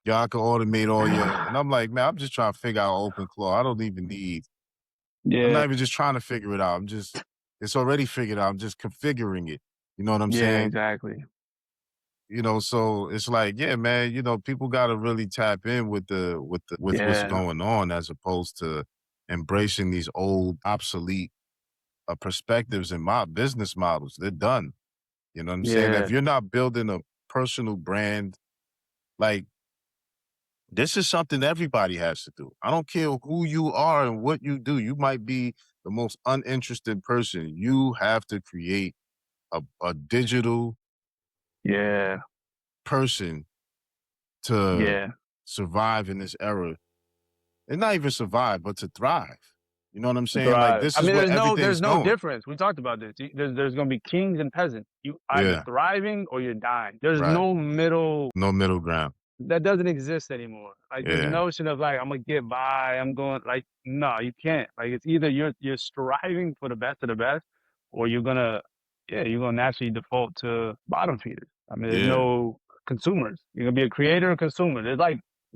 S2: yeah, I can automate all your, and I'm like, man, I'm just trying to figure out open claw. I don't even need I'm
S1: Yeah.
S2: not even just trying to figure it out. It's already figured out. I'm just configuring it. You know what I'm
S1: Yeah,
S2: saying?
S1: exactly.
S2: So it's like, yeah, man, people got to really tap in with what's
S1: Yeah.
S2: going on as opposed to embracing these old, obsolete perspectives and business models. They're done. You know what I'm saying?
S1: Yeah.
S2: If you're not building a personal brand, like this is something everybody has to do. I don't care who you are and what you do. You might be the most uninterested person. You have to create a digital
S1: Yeah.
S2: person to
S1: Yeah.
S2: survive in this era. And not even survive, but to thrive. You know what I'm
S1: To
S2: saying? Like
S1: thrive.
S2: this
S1: I
S2: is
S1: mean,
S2: where
S1: there's
S2: everything's
S1: no
S2: going.
S1: difference. We talked about this. There's gonna be kings and peasants. You either
S2: Yeah,
S1: thriving or you're dying. There's
S2: right.
S1: no middle.
S2: No middle ground.
S1: That doesn't exist anymore. Like this
S2: Yeah.
S1: notion of like I'm gonna get by, I'm going like no, you can't. Like it's either you're striving for the best of the best, or you're gonna naturally default to bottom feeders. I mean, there's
S2: Yeah.
S1: no consumers. You're gonna be a creator and consumer.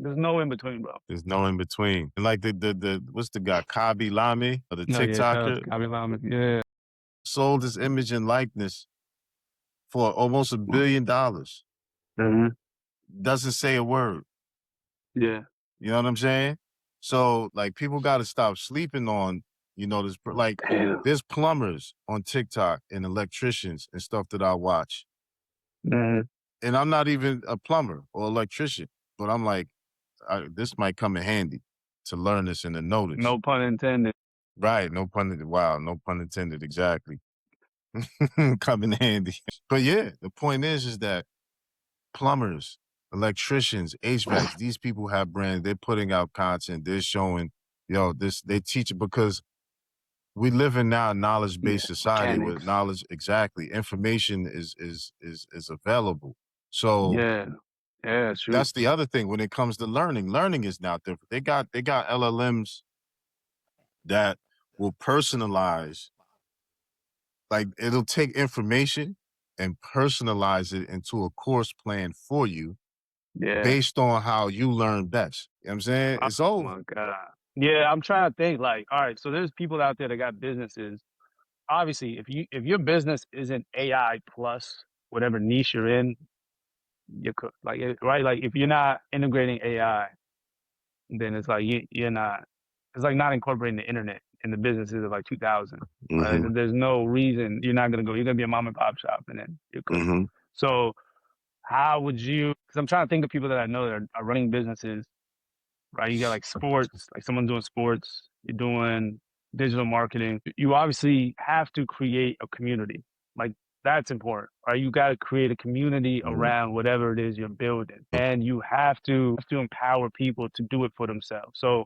S1: There's no in between, bro.
S2: There's no in between. And like the what's the guy, Kabi Lame, or the
S1: No, yeah, shout out to
S2: TikToker,
S1: Kabi Lama. Yeah.
S2: sold his image and likeness for almost $1 billion.
S1: Hmm.
S2: Doesn't say a word.
S1: Yeah.
S2: You know what I'm saying? So like people got to stop sleeping on, like
S1: Damn.
S2: there's plumbers on TikTok and electricians and stuff that I watch.
S1: Hmm.
S2: And I'm not even a plumber or electrician, but I'm like, this might come in handy to learn this and to know this.
S1: No pun intended.
S2: Right. No pun intended. Wow. No pun intended. Exactly. Come in handy. But yeah, the point is that plumbers, electricians, HVACs, these people have brands. They're putting out content. They're showing, they teach it because we live in now a
S1: Yeah.
S2: knowledge-based society where
S1: Mechanics.
S2: knowledge, exactly, information is available. So
S1: Yeah. Yeah, true.
S2: that's the other thing when it comes to learning. Learning is now different. They got LLMs that will personalize, like it'll take information and personalize it into a course plan for you
S1: Yeah.
S2: based on how you learn best. You know what I'm saying?
S1: Oh
S2: It's over.
S1: my God. Yeah, I'm trying to think like, all right, so there's people out there that got businesses. Obviously, if your business isn't AI plus whatever niche you're in, you're cooked. Like right? Like if you're not integrating AI, then it's like you're not it's like not incorporating the internet in the businesses of like 2000, right?
S2: Mhm.
S1: There's no reason you're not gonna go. You're gonna be a mom and pop shop and then you're cooked.
S2: Mhm.
S1: So how would you, because I'm trying to think of people that I know that are running businesses, right? You got like sports, like someone doing sports, you're doing digital marketing. You obviously have to create a community. Like that's important, right? You got to create a community
S2: Mhm.
S1: around whatever it is you're building. And you have to empower people to do it for themselves. So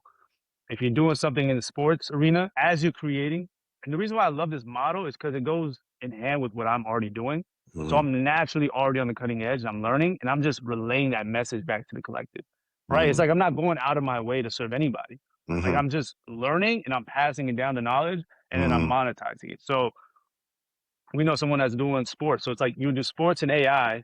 S1: if you're doing something in the sports arena, as you're creating, and the reason why I love this model is because it goes in hand with what I'm already doing. So
S2: Mhm.
S1: I'm naturally already on the cutting edge and I'm learning and I'm just relaying that message back to the collective. Right? It's
S2: Mhm.
S1: like I'm not going out of my way to serve anybody. Like
S2: Mhm.
S1: I'm just learning and I'm passing it down the knowledge and then I'm
S2: Mhm.
S1: monetizing it. So we know someone that's doing sports. So it's like you do sports and AI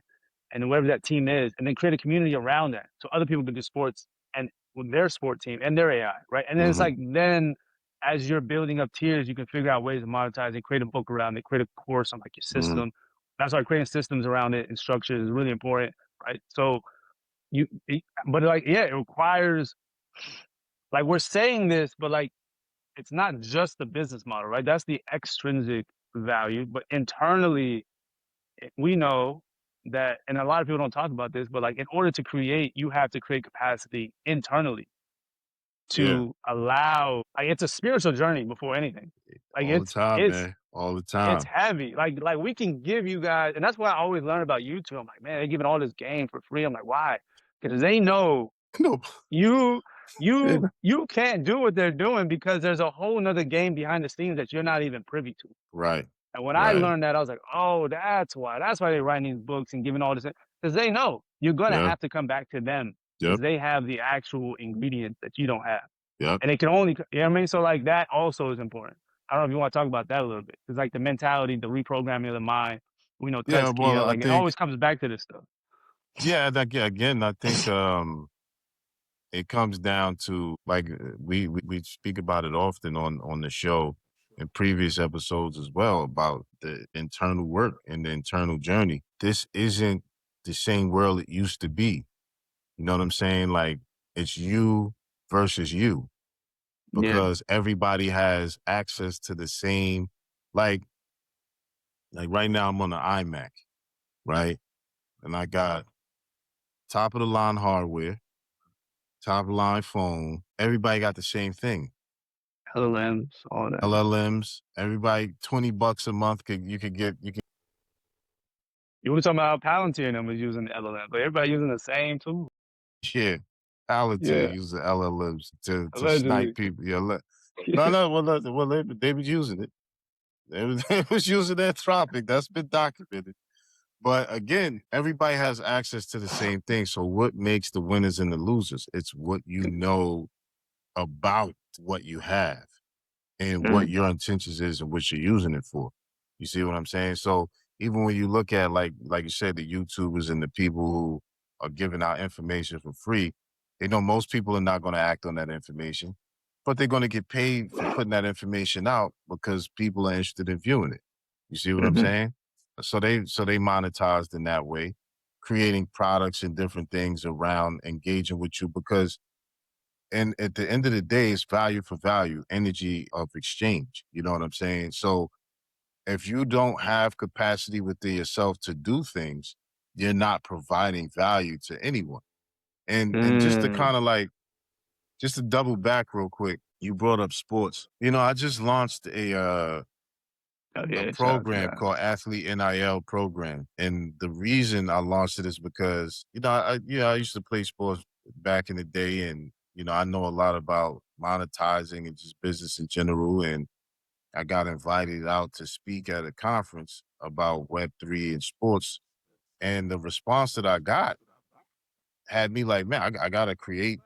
S1: and whatever that team is, and then create a community around that. So other people can do sports and with their sport team and their AI, right? And then it's
S2: Mhm.
S1: like then as you're building up tiers, you can figure out ways to monetize and create a book around it, create a course on like your
S2: Mhm.
S1: system. That's why creating systems around it and structure is really important, right? So but like, yeah, it requires like we're saying this, but like it's not just the business model, right? That's the extrinsic value, but internally we know that, and a lot of people don't talk about this, but like in order to create, you have to create capacity internally
S2: Yeah.
S1: to allow. Like it's a spiritual journey before anything. Like
S2: All the time, man. All the
S1: it's
S2: time.
S1: heavy. Like we can give you guys, and that's why I always learn about YouTube. I'm like, man, they're giving all this game for free. I'm like, why? Because they know
S2: No.
S1: you
S2: Yeah.
S1: you can't do what they're doing because there's a whole nother game behind the scenes that you're not even privy to.
S2: Right.
S1: And when I
S2: Right.
S1: learned that, I was like, oh, that's why. That's why they're writing these books and giving all this. Because they know you're going to
S2: Yep.
S1: have to come back to them because
S2: Yep.
S1: they have the actual ingredients that you don't have.
S2: Yep.
S1: And it can only, you know what I mean? So, like, that also is important. I don't know if you want to talk about that a little bit. Because, like, the mentality, the reprogramming of the mind, we know
S2: Yeah. Well,
S1: Tuskia,
S2: I
S1: like, it
S2: think.
S1: always comes back to this stuff.
S2: Yeah. Again, I think. it comes down to like we speak about it often on the show in previous episodes as well about the internal work and the internal journey. This isn't the same world it used to be. You know what I'm saying? Like it's you versus you
S1: Yeah.
S2: because everybody has access to the same like like right now I'm on the iMac, right? And I got top of the line hardware, top of the line phone. Everybody got the same thing.
S1: LLMs, all that.
S2: LLMs, everybody $20 a month you can
S1: You were talking about Palantir and them was using the LLM, but everybody using the same tool.
S2: share Palantir
S1: Yeah,
S2: use the LLMs to snipe
S1: allegedly.
S2: people. Yeah, no, no, well, they was using it. They was using Anthropic. That's been documented. But again, everybody has access to the same thing. So what makes the winners and the losers? It's what you know about what you have and what
S1: Mm,
S2: your intentions is and what you're using it for. You see what I'm saying? So even when you look at like you said, the YouTubers and the people who are giving out information for free, they know most people are not going to act on that information, but they're going to get paid for putting that information out because people are interested in viewing it. You see what I'm
S1: hmm
S2: saying? So they monetized in that way, creating products and different things around engaging with you because and at the end of the day, it's value for value, energy of exchange. You know what I'm saying? So if you don't have capacity within yourself to do things, you're not providing value to anyone. And just to
S1: mm.
S2: kind of like just to double back real quick, you brought up sports. You know, I just launched
S1: Oh
S2: a
S1: yeah, shout out to
S2: program
S1: that.
S2: called Athlete NIL program. And the reason I launched it is because, I used to play sports back in the day and, I know a lot about monetizing and just business in general. And I got invited out to speak at a conference about Web3 and sports. And the response that I got had me like, man, I got to create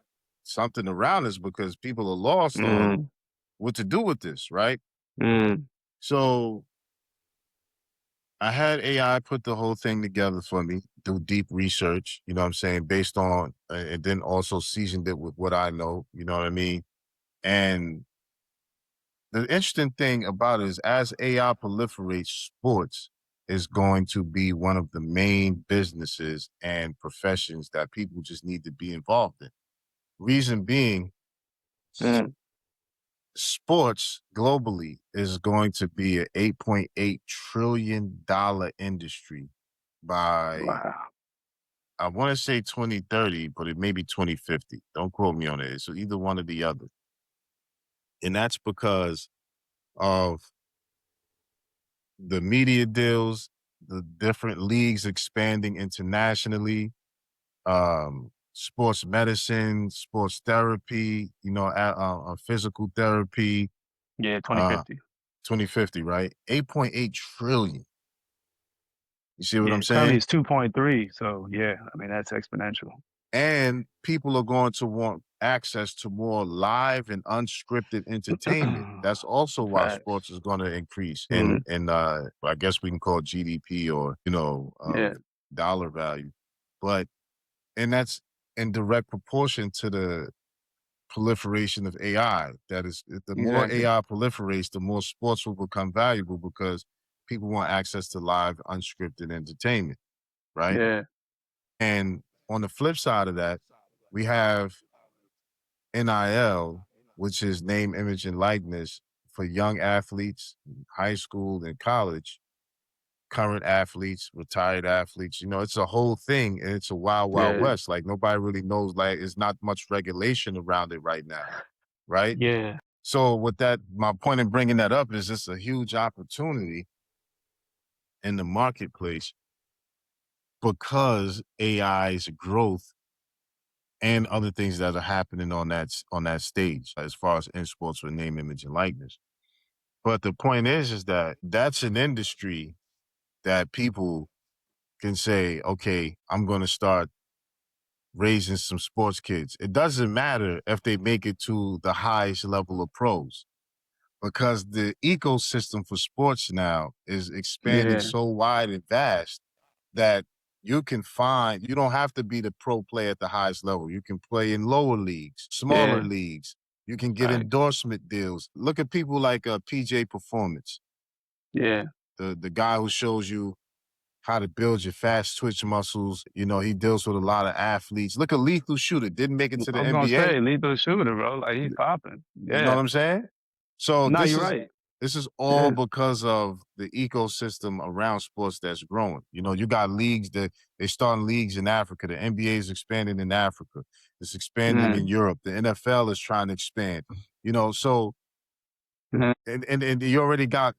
S2: something around this because people are lost on
S1: Mm,
S2: what to do with this, right?
S1: mm,
S2: So I had AI put the whole thing together for me, do deep research, you know what I'm saying, based on, and then also seasoned it with what I know, you know what I mean? And the interesting thing about it is as AI proliferates, sports is going to be one of the main businesses and professions that people just need to be involved in. Reason being,
S1: mm.
S2: sports globally is going to be an $8.8 trillion industry by
S1: Wow.
S2: I want to say 2030, but it may be 2050. Don't quote me on it. So either one or the other. And that's because of the media deals, the different leagues expanding internationally, sports medicine, sports therapy, physical therapy,
S1: Yeah,
S2: uh,
S1: 2050.
S2: 2050, right? 8.8 trillion. You see what I'm
S1: Yeah, currently
S2: saying?
S1: it's 2.3. So yeah, I mean that's exponential.
S2: And people are going to want access to more live and unscripted entertainment. That's also why
S1: Facts.
S2: sports is going to increase
S1: Mm,
S2: in I guess we can call it GDP or
S1: yeah,
S2: dollar value, but and that's in direct proportion to the proliferation of AI. That is, the more
S1: exactly.
S2: AI proliferates, the more sports will become valuable because people want access to live unscripted entertainment, right?
S1: Yeah,
S2: And on the flip side of that, we have NIL, which is name, image, and likeness for young athletes, high school and college, current athletes, retired athletes. It's a whole thing and it's a wild, wild
S1: yeah,
S2: west. Like nobody really knows, like, there's not much regulation around it right now. Right.
S1: yeah.
S2: So, with that, my point in bringing that up is it's a huge opportunity in the marketplace because AI's growth and other things that are happening on that stage as far as in sports with name, image, and likeness. But the point is that that's an industry that people can say, okay, I'm going to start raising some sports kids. It doesn't matter if they make it to the highest level of pros because the ecosystem for sports now is expanding
S1: Yeah,
S2: so wide and vast that you can find, you don't have to be the pro player at the highest level. You can play in lower leagues, smaller
S1: Yeah,
S2: leagues. You can get
S1: right.
S2: endorsement deals. Look at people like PJ Performance,
S1: Yeah.
S2: the guy who shows you how to build your fast twitch muscles. You know, he deals with a lot of athletes. Look at Lethal Shooter, didn't make it to
S1: I
S2: the
S1: was gonna
S2: NBA.
S1: say lethal shooter, bro. Like he's popping.
S2: You know what
S1: Yeah.
S2: I'm saying? So
S1: No, you're right.
S2: this is all
S1: Yeah.
S2: because of the ecosystem around sports that's growing. You know, you got leagues that they starting leagues in Africa. The NBA is expanding in Africa. It's expanding in
S1: Mm,
S2: Europe. The NFL is trying to expand. You know, so
S1: mhm,
S2: and you already got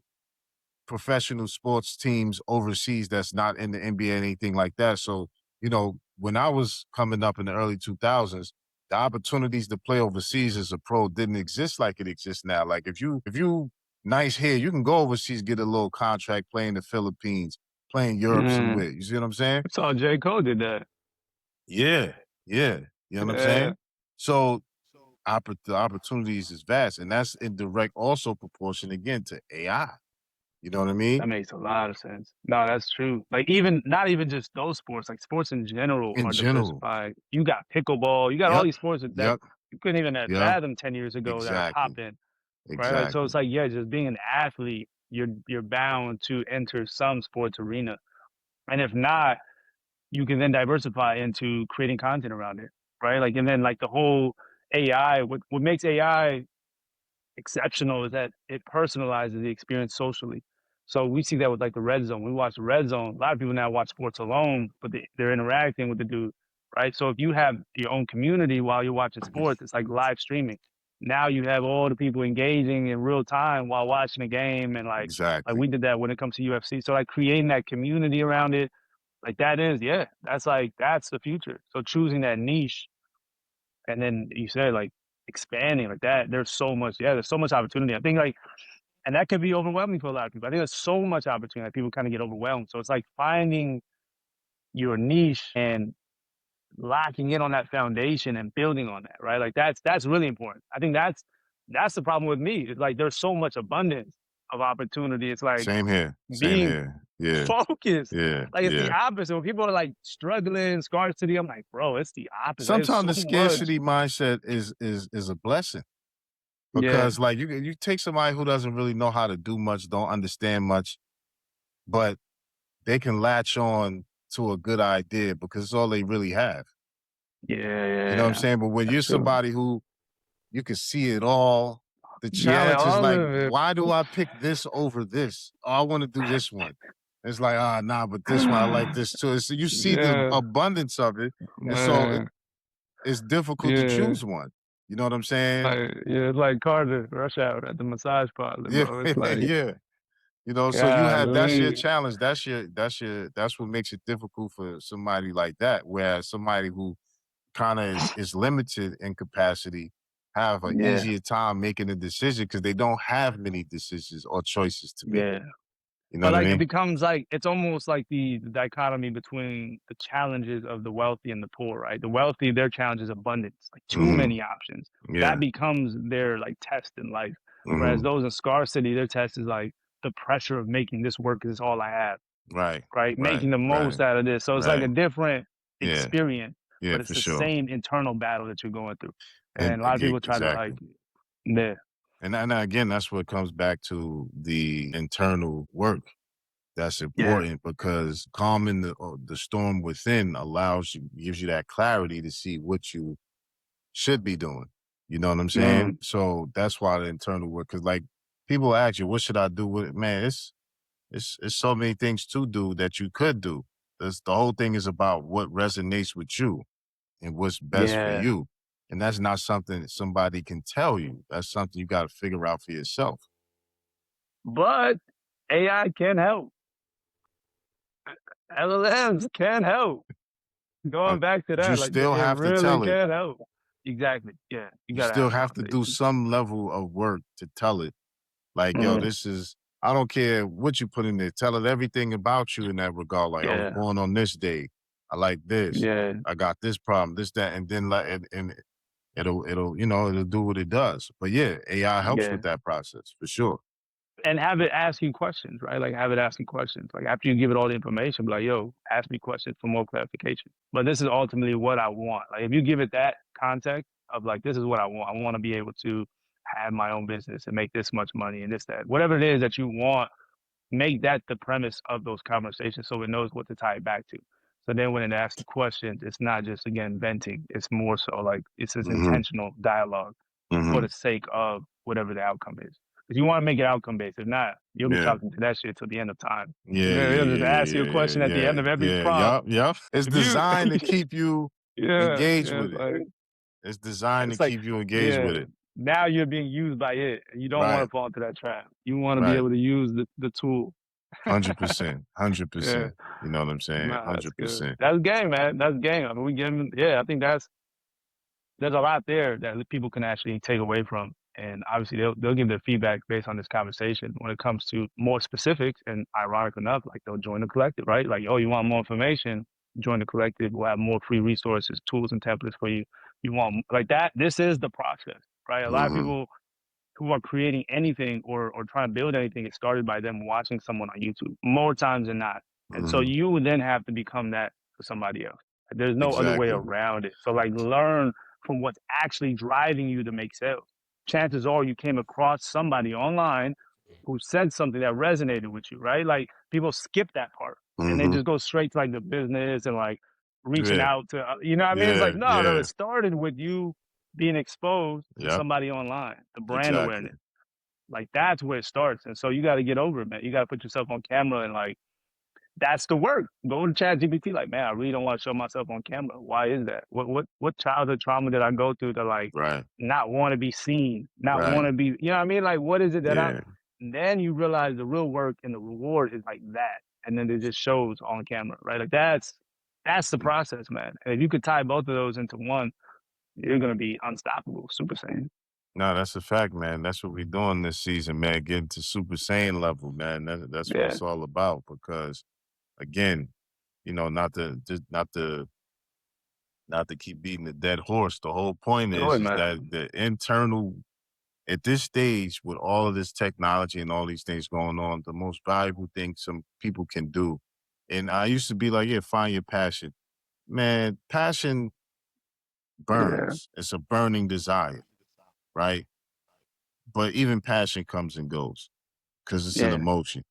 S2: professional sports teams overseas that's not in the NBA or anything like that. So, you know, when I was coming up in the early 2000s, the opportunities to play overseas as a pro didn't exist like it exists now. Like if you nice here, you can go overseas, get a little contract, play in the Philippines, play in Europe
S1: mm.
S2: somewhere. You see what I'm saying?
S1: I saw J. Cole did that.
S2: Yeah, yeah. You know what I'm
S1: Yeah.
S2: saying? So the opportunities is vast, and that's in direct also proportion again to AI. You know what I mean?
S1: That makes a lot of sense. No, that's true. Like even not even just those sports, like sports in general
S2: In
S1: are
S2: general.
S1: diversified. You got pickleball, you got all
S2: Yep.
S1: these sports that
S2: Yep.
S1: you couldn't even have
S2: Yep.
S1: fathomed 10 years ago that are
S2: Exactly.
S1: popping, right? Like so
S2: Exactly.
S1: it's like, yeah, just being an athlete, you're bound to enter some sports arena. And if not, you can then diversify into creating content around it, right? Like and then like the whole AI, what makes AI exceptional is that it personalizes the experience socially. So we see that with like the red zone. We watch the red zone. A lot of people now watch sports alone, but they're interacting with the dude, right? So if you have your own community while you're watching sports, it's like live streaming. Now you have all the people engaging in real time while watching a game, and like
S2: Exactly.
S1: we did that when it comes to UFC. So like creating that community around it, like that is yeah, that's the future. So choosing that niche and then you said like expanding like that. There's so much, yeah, there's so much opportunity. I think like, and that could be overwhelming for a lot of people. I think there's so much opportunity that people kind of get overwhelmed. So it's like finding your niche and locking in on that foundation and building on that, right? Like that's really important. I think that's the problem with me. It's like there's so much abundance of opportunity. It's like
S2: Same here. Same
S1: being
S2: here. Yeah.
S1: focused.
S2: Yeah.
S1: Like it's the
S2: Yeah.
S1: opposite. When people are like struggling, scarcity, I'm like, bro, it's the opposite. There's
S2: Sometimes
S1: so
S2: the
S1: much.
S2: scarcity mindset is a blessing
S1: Yeah,
S2: because like you take somebody who doesn't really know how to do much, don't understand much, but they can latch on to a good idea because it's all they really have.
S1: yeah,
S2: You know what I'm
S1: yeah.
S2: saying? But when
S1: That's
S2: you're
S1: true.
S2: somebody who you can see it all, the
S1: Yeah,
S2: challenge is
S1: all
S2: like,
S1: of it.
S2: why do I pick this over this? Oh, I want to do this one. It's like, ah, nah, but this one I like this too. So you see the
S1: Yeah,
S2: abundance of it, and so
S1: man.
S2: it's difficult to
S1: Yeah.
S2: choose one. You know what I'm saying?
S1: Like, yeah, it's like Carter Rush Hour at the massage parlor,
S2: Yeah,
S1: bro. It's like,
S2: yeah. You know, so you have that's your
S1: golly.
S2: challenge. That's what makes it difficult for somebody like that. Whereas somebody who kind of is limited in capacity have an
S1: Yeah,
S2: easier time making a decision because they don't have many decisions or choices to make.
S1: yeah.
S2: You know
S1: But
S2: what I
S1: like it
S2: mean?
S1: becomes like it's almost like the dichotomy between the challenges of the wealthy and the poor, right? The wealthy, their challenge is abundance, like too
S2: Hmm.
S1: many options. That
S2: Yeah.
S1: becomes their like test in life. Whereas
S2: Hmm.
S1: those in scarcity, their test is like the pressure of making this work is all I have.
S2: Right.
S1: Right?
S2: Right.
S1: Making the
S2: Right.
S1: most out of this. So it's like a
S2: Right.
S1: different
S2: Yeah.
S1: experience,
S2: Yeah.
S1: but it's
S2: For
S1: the
S2: sure.
S1: same internal battle that you're going through.
S2: And
S1: And a lot of people try to like,
S2: exactly.
S1: yeah,
S2: And again, that's what comes back to the internal work. That's
S1: yeah,
S2: important because calming the storm within allows you, gives you that clarity to see what you should be doing. You know what I'm saying?
S1: mm,
S2: So that's why the internal work, because like people ask you, what should I do with it? Man, it's so many things to do that you could do. The whole thing is about what resonates with you and what's best for
S1: yeah.
S2: you. And that's not something that somebody can tell you. That's something you got to figure out for yourself.
S1: But AI can help. LLMs can help.
S2: Uh,
S1: Going back to
S2: you
S1: that, like
S2: still
S1: it
S2: have to
S1: really
S2: tell it.
S1: can help. Exactly. Yeah. You
S2: You
S1: gotta
S2: still
S1: have a
S2: have to do
S1: conversation.
S2: some level of work to tell it. Like, yo,
S1: Mm,
S2: this is, I don't care what you put in there. Tell it everything about you in that regard. Like, I was
S1: yeah.
S2: born on this day. I like this.
S1: Yeah.
S2: I got this problem, this, that, and then like, and it'll, you know, it'll do what it does. But yeah, AI helps
S1: Yeah.
S2: with that process for sure.
S1: and have it ask you questions, right? Like have it ask you questions. Like after you give it all the information, be like, yo, ask me questions for more clarification. But this is ultimately what I want. Like if you give it that context of like, this is what I want. I want to be able to have my own business and make this much money and this, that, whatever it is that you want, make that the premise of those conversations so it knows what to tie it back to. So then when it asks you questions, it's not just again venting. It's more so like it's this
S2: Mm-hmm.
S1: intentional dialogue for
S2: Mm-hmm.
S1: the sake of whatever the outcome is. Because you want to make it outcome based. If not, you'll be
S2: Yeah.
S1: talking to that shit till the end of time.
S2: Yeah,
S1: Yeah,
S2: yeah,
S1: he'll
S2: yeah,
S1: just ask you a
S2: yeah,
S1: question at the
S2: yeah,
S1: end of every
S2: yeah, yeah.
S1: prompt.
S2: Yup, yup. It's
S1: If you,
S2: designed to keep you
S1: yeah,
S2: engaged
S1: yeah,
S2: with it. It's designed to
S1: it's like,
S2: keep you engaged
S1: yeah.
S2: with it.
S1: Now you're being used by it, and you don't want
S2: Right,
S1: to fall into that trap. You want to be
S2: right.
S1: able to use the tool.
S2: 100%.
S1: Yeah.
S2: 100%. You know what I'm saying?
S1: Nah, that's good.
S2: 100%.
S1: That's game, man. That's game. I mean, we getting, yeah, I think there's a lot there that people can actually take away from. And obviously they'll give their feedback based on this conversation when it comes to more specifics. And ironic enough, like they'll join the collective, right? Like, oh, you want more information? Join the collective. We'll have more free resources, tools, and templates for you. You want like that? This is the process, right? A lot of
S2: Mm-hmm.
S1: people who are creating anything or trying to build anything, it started by them watching someone on YouTube more times than not. And so
S2: Mm-hmm.
S1: you would then have to become that for somebody else. There's no other way
S2: Exactly.
S1: around it. So like learn from what's actually driving you to make sales. Chances are you came across somebody online who said something that resonated with you, right? Like people skip that part and they
S2: Mm-hmm.
S1: just go straight to like the business and like reaching
S2: Yeah,
S1: out to, you know what I mean? It's
S2: yeah,
S1: like, no, it
S2: yeah.
S1: started with you being exposed to
S2: Yep,
S1: somebody online, the brand
S2: exactly.
S1: awareness. Like that's where it starts. And so you got to get over it, man. You got to put yourself on camera and like, that's the work. Go to ChatGPT. Like, man, I really don't want to show myself on camera. Why is that? What childhood trauma did I go through to like
S2: Right,
S1: not want to be seen, not want
S2: right.
S1: to be, you know what I mean? Like, what is it that I'm,
S2: Yeah.
S1: and then you realize the real work and the reward is like that. And then it just shows on camera, right? Like that's the process, man. And if you could tie both of those into one, you're going to be unstoppable. Super Saiyan.
S2: No, that's a fact, man. That's what we're doing this season, man. Getting to Super Saiyan level, man. That's what
S1: Yeah.
S2: it's all about. Because again, not to keep beating the dead horse. The whole point
S1: Do it,
S2: is
S1: man.
S2: that the internal at this stage with all of this technology and all these things going on, the most valuable thing some people can do. And I used to be like, yeah, find your passion. Man, passion
S1: Yeah.
S2: burns. It's a burning desire, right? But even passion comes and goes because it's an
S1: Yeah.
S2: emotion.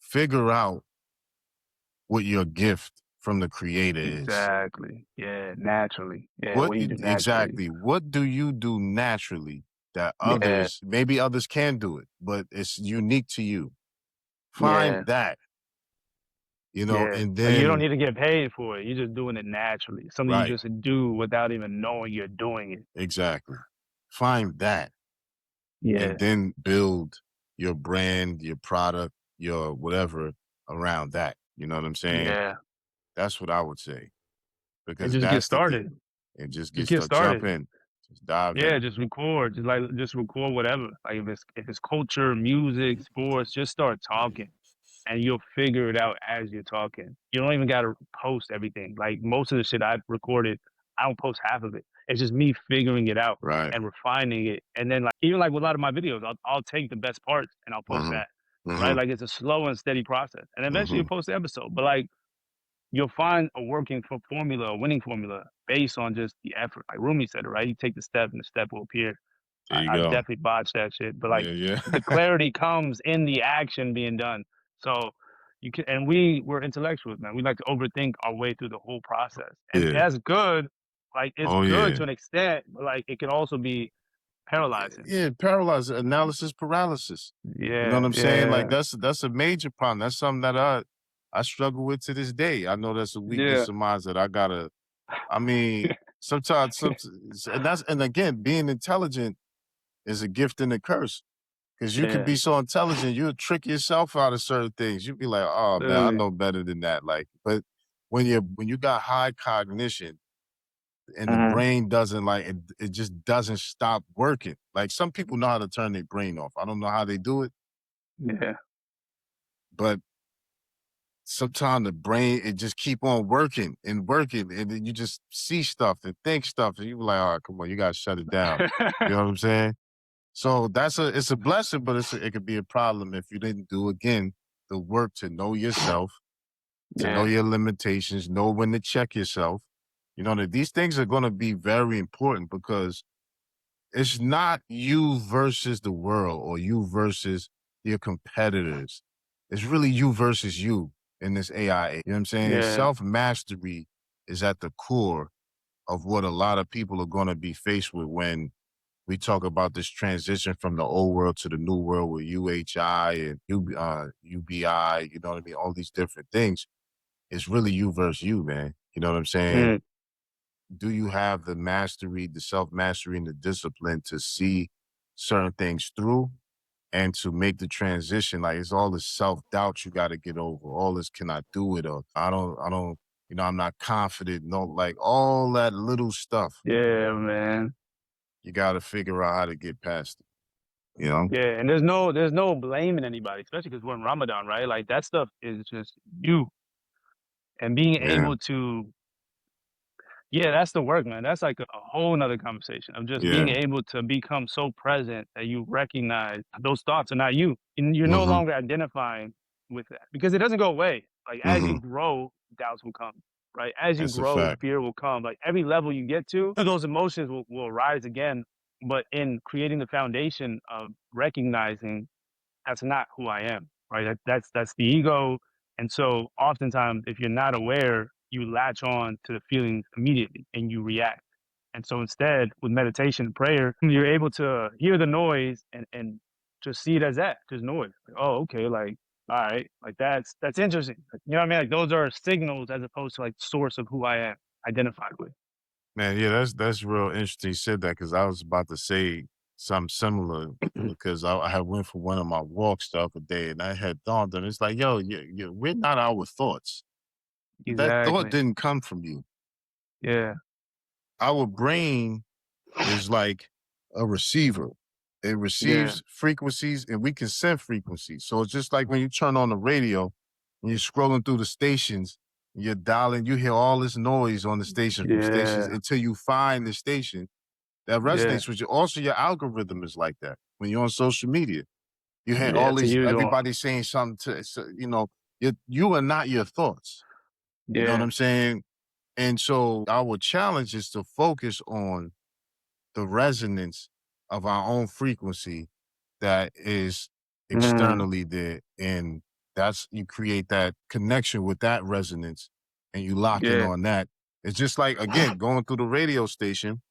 S2: Figure out what your gift from the creator is.
S1: Exactly. Yeah. Naturally. Yeah.
S2: What
S1: What you do naturally.
S2: exactly? What do you do naturally that
S1: Yeah.
S2: maybe others can do it, but it's unique to you?
S1: Yeah.
S2: Find that,
S1: Yeah.
S2: and
S1: Like you don't
S2: then
S1: need to get paid for it. You're just doing it naturally. Something you
S2: right,
S1: just do without even knowing you're doing it.
S2: exactly. Find that and
S1: Yeah.
S2: then build your brand, your product, your whatever around that. You know what I'm saying?
S1: Yeah.
S2: That's what I would say
S1: And
S2: because
S1: just get
S2: that's the
S1: started.
S2: thing. And just
S1: Just
S2: get
S1: get
S2: stuck, jump
S1: started.
S2: in, just dive
S1: Yeah,
S2: in.
S1: just record. Just record whatever. Like if it's culture, music, sports, just start talking. And you'll figure it out as you're talking. You don't even gotta post everything. Like most of the shit I've recorded, I don't post half of it. It's just me figuring it out
S2: Right.
S1: and refining it. And then like even like with a lot of my videos, I'll take the best parts and I'll post
S2: Mm-hmm.
S1: that. Right?
S2: Mm-hmm.
S1: Like it's a slow and steady process. And eventually
S2: Mm-hmm.
S1: you'll post the episode. But like you'll find a working formula, a winning formula based on just the effort. Like Rumi said it, right? You take the step and the step will appear.
S2: There you
S1: I
S2: go.
S1: definitely botched that shit, but like
S2: Yeah, yeah.
S1: the clarity comes in the action being done. So you can, and we're intellectuals, man. We like to overthink our way through the whole process, and
S2: Yeah.
S1: that's good. Like it's
S2: Oh,
S1: good to
S2: yeah.
S1: an extent, but like it can also be paralyzing.
S2: Yeah, paralysis, analysis paralysis. You know what
S1: Yeah,
S2: I'm saying? Like
S1: yeah,
S2: that's a major problem. That's something that I struggle with to this day. I know that's a
S1: yeah,
S2: weakness of mine that I gotta. I mean, sometimes, and again, being intelligent is a gift and a curse because you could
S1: yeah.
S2: be so intelligent, you'll trick yourself out of certain things. You'll be like, oh man, I
S1: Literally.
S2: know better than that. Like, but when you got high cognition and the
S1: Mhm.
S2: brain doesn't like it just doesn't stop working. Like some people know how to turn their brain off. I don't know how they do it,
S1: Yeah,
S2: but sometimes the brain it just keep on working and working, and then you just see stuff and think stuff, and you be like, all right, come on, you gotta shut it down. You know what I'm saying? So it's a blessing, but it could be a problem if you didn't do again the work to know yourself, to know
S1: Yeah,
S2: your limitations, know when to check yourself. You know that these things are going to be very important because it's not you versus the world or you versus your competitors. It's really you versus you in this AI. You know what I'm saying?
S1: yeah,
S2: Self mastery is at the core of what a lot of people are going to be faced with when we talk about this transition from the old world to the new world with UHI and UBI, you know what I mean? All these different things. It's really you versus you, man. You know what I'm saying?
S1: mm,
S2: Do you have the mastery, the self mastery, and the discipline to see certain things through and to make the transition? Like it's all this self doubt you got to get over. All this, can I do it? Or I don't, you know, I'm not confident. No, like all that little stuff.
S1: yeah, man.
S2: You got to figure out how to get past it. You know?
S1: Yeah, and there's no blaming anybody, especially because we're in Ramadan, right? Like that stuff is just you and being
S2: Yeah.
S1: able to. Yeah, that's the work, man. That's like a whole nother conversation of just being
S2: Yeah.
S1: able to become so present that you recognize those thoughts are not you. And you're no
S2: Hmm.
S1: longer identifying with that because it doesn't go away. Like as
S2: Hmm.
S1: you grow, doubts will come, right? As you
S2: That's a
S1: grow,
S2: fact.
S1: fear will come. Like every level you get to, those emotions will rise again. But in creating the foundation of recognizing that's not who I am, right? That's the ego. And so oftentimes if you're not aware, you latch on to the feelings immediately and you react. And so instead with meditation and prayer, you're able to hear the noise and just see it as that, just noise. Like, oh, okay, like all right, like that's interesting. Like, you know what I mean? Like those are signals as opposed to like source of who I am identified with.
S2: Man, yeah, that's real interesting you said that because I was about to say something similar because I had went for one of my walks the other day and I had dawned on it's like, yo, we're not our thoughts. That thought
S1: Exactly.
S2: didn't come from you.
S1: Yeah.
S2: Our brain is like a receiver. It
S1: Yeah.
S2: receives frequencies and we can send frequencies. So it's just like when you turn on the radio and you're scrolling through the stations, you're dialing, you hear all this noise on the station from stations
S1: Yeah.
S2: until you find the station that
S1: Yeah.
S2: resonates with you. Also, your algorithm is like that. When you're on social media, you hear
S1: Yeah.
S2: all
S1: It's a
S2: these
S1: huge one.
S2: everybody saying something to so, you know, you are not your thoughts. You know what
S1: Yeah.
S2: I'm saying? And so our challenge is to focus on the resonance of our own frequency that is
S1: Mm.
S2: externally there. And that's you create that connection with that resonance and you lock in
S1: Yeah.
S2: on that. It's just like again, going through the radio station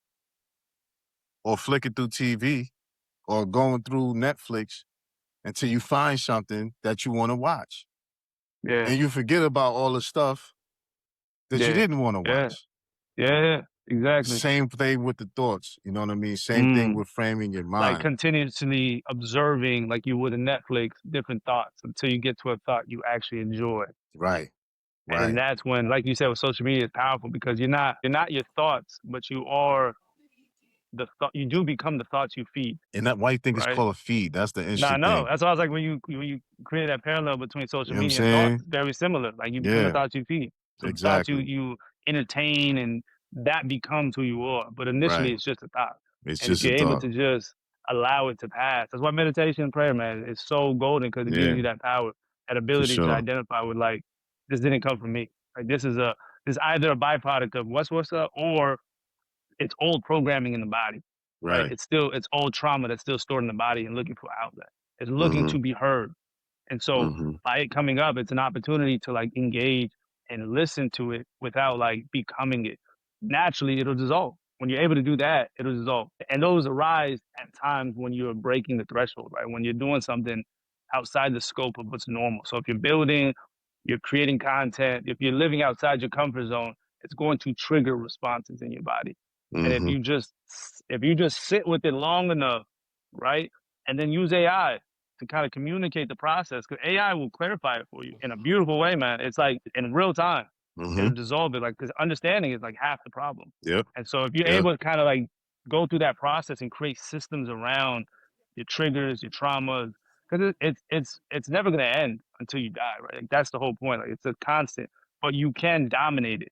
S2: or flicking through TV or going through Netflix until you find something that you want to watch.
S1: Yeah.
S2: And you forget about all the stuff that you
S1: Yeah.
S2: didn't want to
S1: Yeah.
S2: watch.
S1: Yeah. Exactly.
S2: Same thing with the thoughts. You know what I mean? Same thing
S1: Mm.
S2: with framing your
S1: Like
S2: mind.
S1: continuously observing, like you would in Netflix, different thoughts until you get to a thought you actually enjoy.
S2: Right.
S1: And then
S2: Right.
S1: that's when, like you said, with social media, it's powerful because you're not your thoughts, but you are the thought. You do become the thoughts you feed,
S2: And that why you think it's
S1: right?
S2: called a feed. That's the
S1: No,
S2: interesting
S1: no.
S2: thing.
S1: That's why I was like, when you create that parallel between
S2: You
S1: social
S2: know what I'm
S1: media and thoughts,
S2: saying?
S1: it's very similar. Like you become the
S2: Yeah,
S1: thoughts you feed. So the thoughts you
S2: exactly.
S1: you entertain and that becomes who you are. But initially,
S2: Right.
S1: it's just a thought.
S2: It's
S1: And if
S2: just a
S1: you're able
S2: thought.
S1: to just allow it to pass, that's why meditation and prayer, man, is so golden because it gives
S2: Yeah,
S1: you that power, that
S2: for
S1: ability to
S2: sure.
S1: identify with like, this didn't come from me. Like this is either a byproduct of what's up or it's old programming in the body, right?
S2: Right.
S1: It's old trauma that's still stored in the body and looking for outlet. It's looking
S2: Mhm.
S1: to be heard. And so
S2: Mhm.
S1: by it coming up, it's an opportunity to like engage and listen to it without like becoming it. Naturally, it'll dissolve. When you're able to do that, it'll dissolve. And those arise at times when you're breaking the threshold, right? When you're doing something outside the scope of what's normal. So if you're building, you're creating content, if you're living outside your comfort zone, it's going to trigger responses in your body. And
S2: Mhm.
S1: if you just sit with it long enough, right? And then use AI to kind of communicate the process because AI will clarify it for you in a beautiful way, man. It's like in real time, it'll
S2: Mhm.
S1: dissolve it. Like, because understanding is like half the problem.
S2: Yep.
S1: And so if you're
S2: Yep.
S1: able to kind of like go through that process and create systems around your triggers, your traumas, because it's never gonna end until you die, right? Like that's the whole point. Like it's a constant, but you can dominate it.